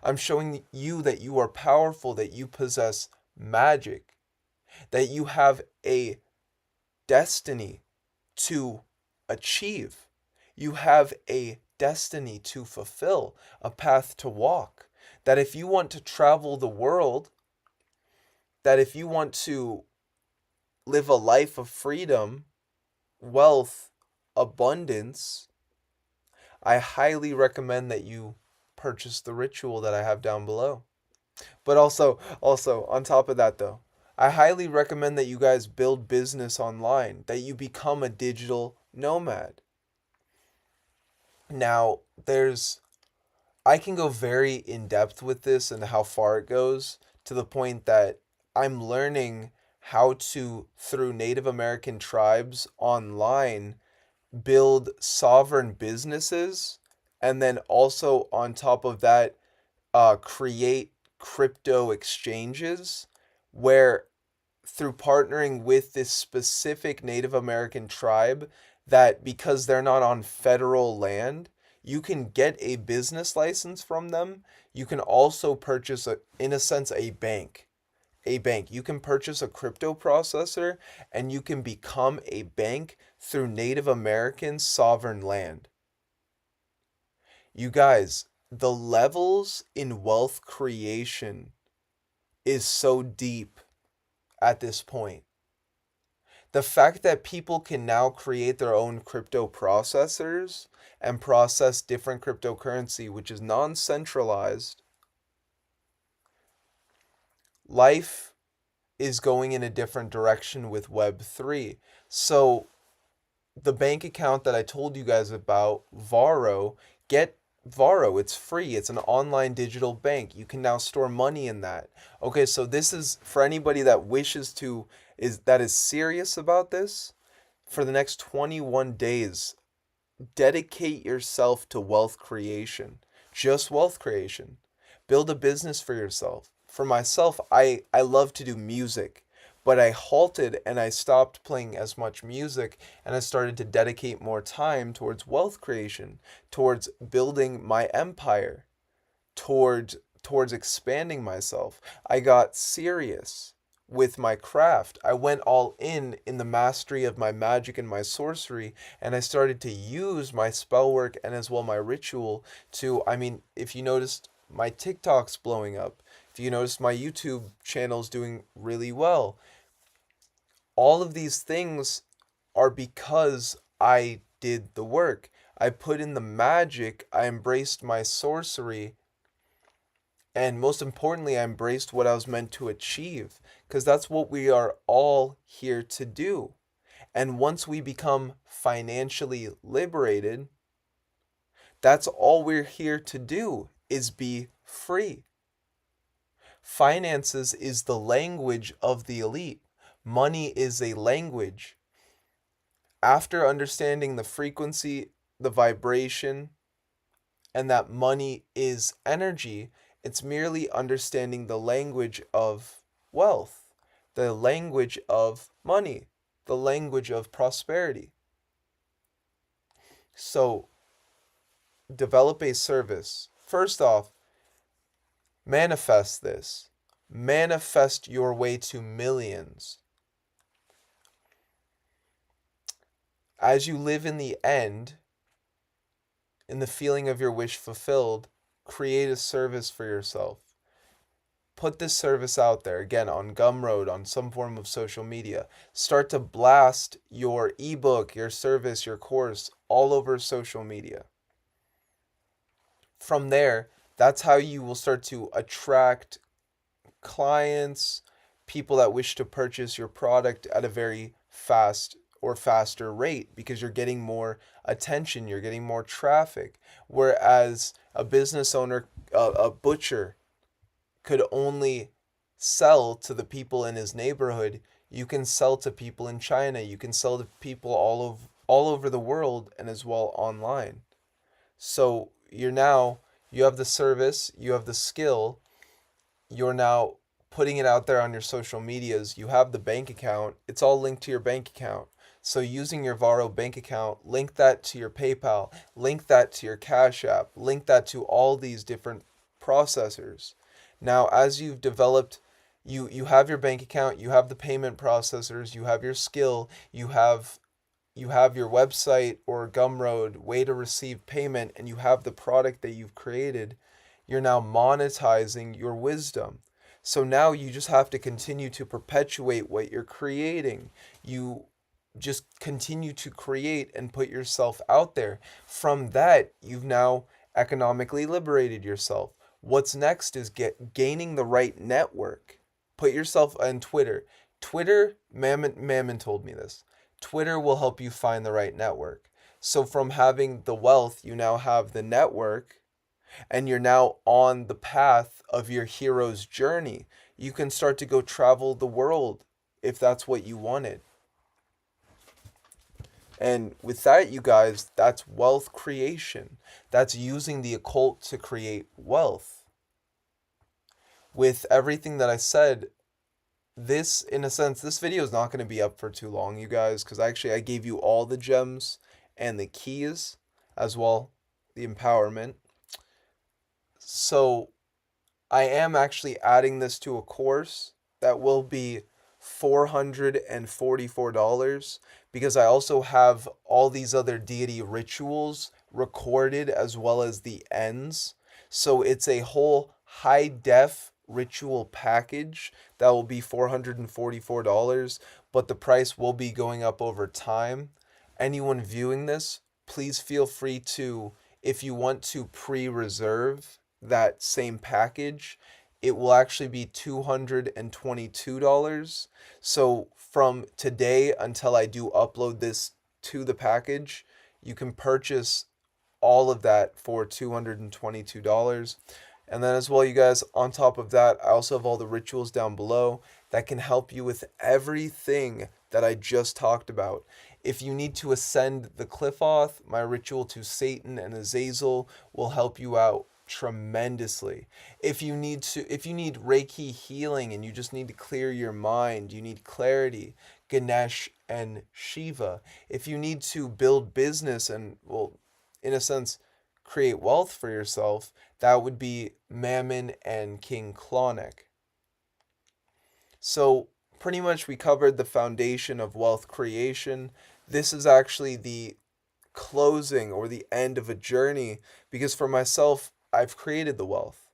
A: I'm showing you that you are powerful, that you possess magic, that you have a destiny to achieve. You have a destiny to fulfill, a path to walk. That if you want to travel the world, that if you want to live a life of freedom, wealth, abundance, I highly recommend that you purchase the ritual that I have down below. But also on top of that though, I highly recommend that you guys build business online, that you become a digital nomad. Now, I can go very in depth with this and how far it goes, to the point that I'm learning how to, through Native American tribes online, build sovereign businesses, and then also on top of that, create crypto exchanges where, through partnering with this specific Native American tribe, that because they're not on federal land, you can get a business license from them. You can also purchase in a sense, a bank. A bank. You can purchase a crypto processor and you can become a bank through Native American sovereign land. You guys, the levels in wealth creation is so deep at this point. The fact that people can now create their own crypto processors and process different cryptocurrency, which is non-centralized, life is going in a different direction with Web3. So the bank account that I told you guys about, Varo, get Varo. It's free. It's an online digital bank. You can now store money in that. Okay, so this is for anybody that wishes to, that is serious about this. For the next 21 days, dedicate yourself to wealth creation. Just wealth creation. Build a business for yourself. For myself, I love to do music, but I halted and I stopped playing as much music, and I started to dedicate more time towards wealth creation, towards building my empire, towards expanding myself. I got serious with my craft. I went all in the mastery of my magic and my sorcery, and I started to use my spell work and as well my ritual to, I mean, if you noticed, my TikTok's blowing up. If you noticed, my YouTube channel's doing really well. All of these things are because I did the work. I put in the magic, I embraced my sorcery, and most importantly, I embraced what I was meant to achieve, because that's what we are all here to do. And once we become financially liberated, that's all we're here to do, is be free. Finances is the language of the elite. Money is a language. After understanding the frequency, the vibration, and that money is energy, it's merely understanding the language of wealth, the language of money, the language of prosperity. So, develop a service. First off, manifest this. Manifest your way to millions. As you live in the end, in the feeling of your wish fulfilled, create a service for yourself. Put this service out there, again, on Gumroad, on some form of social media. Start to blast your ebook, your service, your course all over social media. From there, that's how you will start to attract clients, people that wish to purchase your product at a very fast or faster rate, because you're getting more attention, you're getting more traffic. Whereas a business owner, a butcher, could only sell to the people in his neighborhood, you can sell to people in China, you can sell to people all over the world, and as well online. So you have the service, you have the skill, you're now putting it out there on your social medias, you have the bank account, it's all linked to your bank account. So using your Varo bank account, link that to your PayPal, link that to your Cash App, link that to all these different processors. Now, as you've developed, you have your bank account, you have the payment processors, you have your skill, you have your website or Gumroad way to receive payment, and you have the product that you've created. You're now monetizing your wisdom. So now you just have to continue to perpetuate what you're creating. You just continue to create and put yourself out there. From that, you've now economically liberated yourself. What's next is gaining the right network. Put yourself on Twitter. Mammon told me this. Twitter will help you find the right network. So from having the wealth, you now have the network, and you're now on the path of your hero's journey. You can start to go travel the world if that's what you wanted. And with that, you guys, that's wealth creation. That's using the occult to create wealth. With everything that I said, this, in a sense, this video is not going to be up for too long, you guys, because actually I gave you all the gems and the keys as well, the empowerment. So I am actually adding this to a course that will be $444, because I also have all these other deity rituals recorded as well as the ends. So it's a whole high def ritual package that will be $444, but the price will be going up over time. Anyone viewing this, please feel free to, if you want to pre-reserve that same package, it will actually be $222. So from today until I do upload this to the package, you can purchase all of that for $222. And then as well, you guys, on top of that, I also have all the rituals down below that can help you with everything that I just talked about. If you need to ascend the Cliffo, my ritual to Satan and Azazel will help you out tremendously. If you need Reiki healing and you just need to clear your mind, you need clarity, Ganesh and Shiva. If you need to build business and, well, in a sense, create wealth for yourself, that would be Mammon and King Clauneck. So pretty much we covered the foundation of wealth creation. This is actually the closing or the end of a journey, because for myself, I've created the wealth.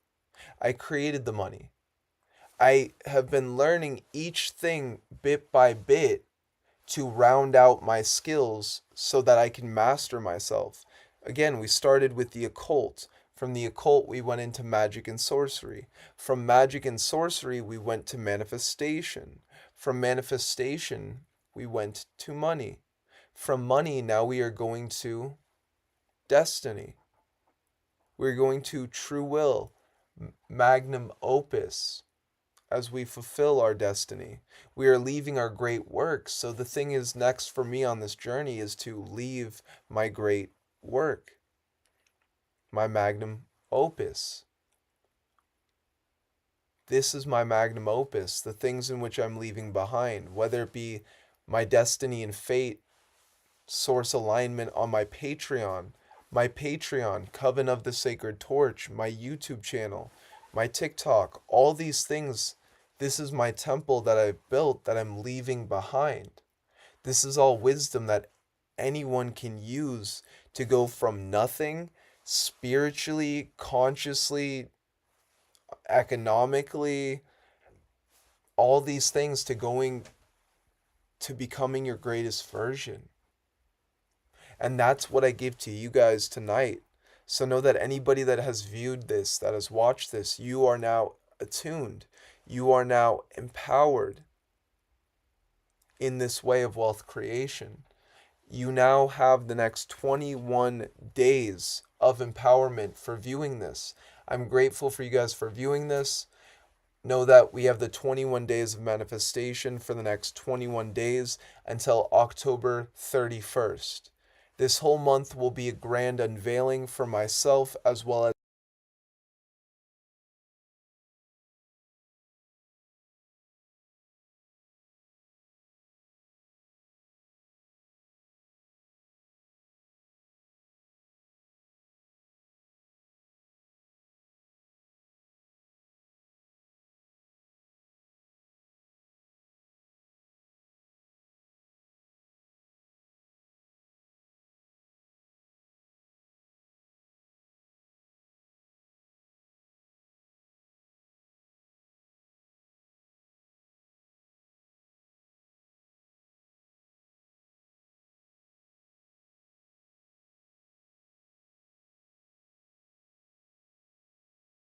A: I created the money. I have been learning each thing bit by bit to round out my skills so that I can master myself. Again, we started with the occult. From the occult, we went into magic and sorcery. From magic and sorcery, we went to manifestation. From manifestation, we went to money. From money, now we are going to destiny. We're going to true will, magnum opus, as we fulfill our destiny. We are leaving our great works. So the thing is next for me on this journey is to leave my great work, my magnum opus. This is my magnum opus, the things in which I'm leaving behind, whether it be my destiny and fate, source alignment on my Patreon, Coven of the Sacred Torch, my YouTube channel, my TikTok, all these things. This is my temple that I've built that I'm leaving behind. This is all wisdom that anyone can use to go from nothing, spiritually, consciously, economically, all these things, to going to becoming your greatest version. And that's what I give to you guys tonight. So know that anybody that has viewed this, that has watched this, you are now attuned. You are now empowered in this way of wealth creation. You now have the next 21 days of empowerment for viewing this. I'm grateful for you guys for viewing this. Know that we have the 21 days of manifestation for the next 21 days until October 31st. This whole month will be a grand unveiling for myself as well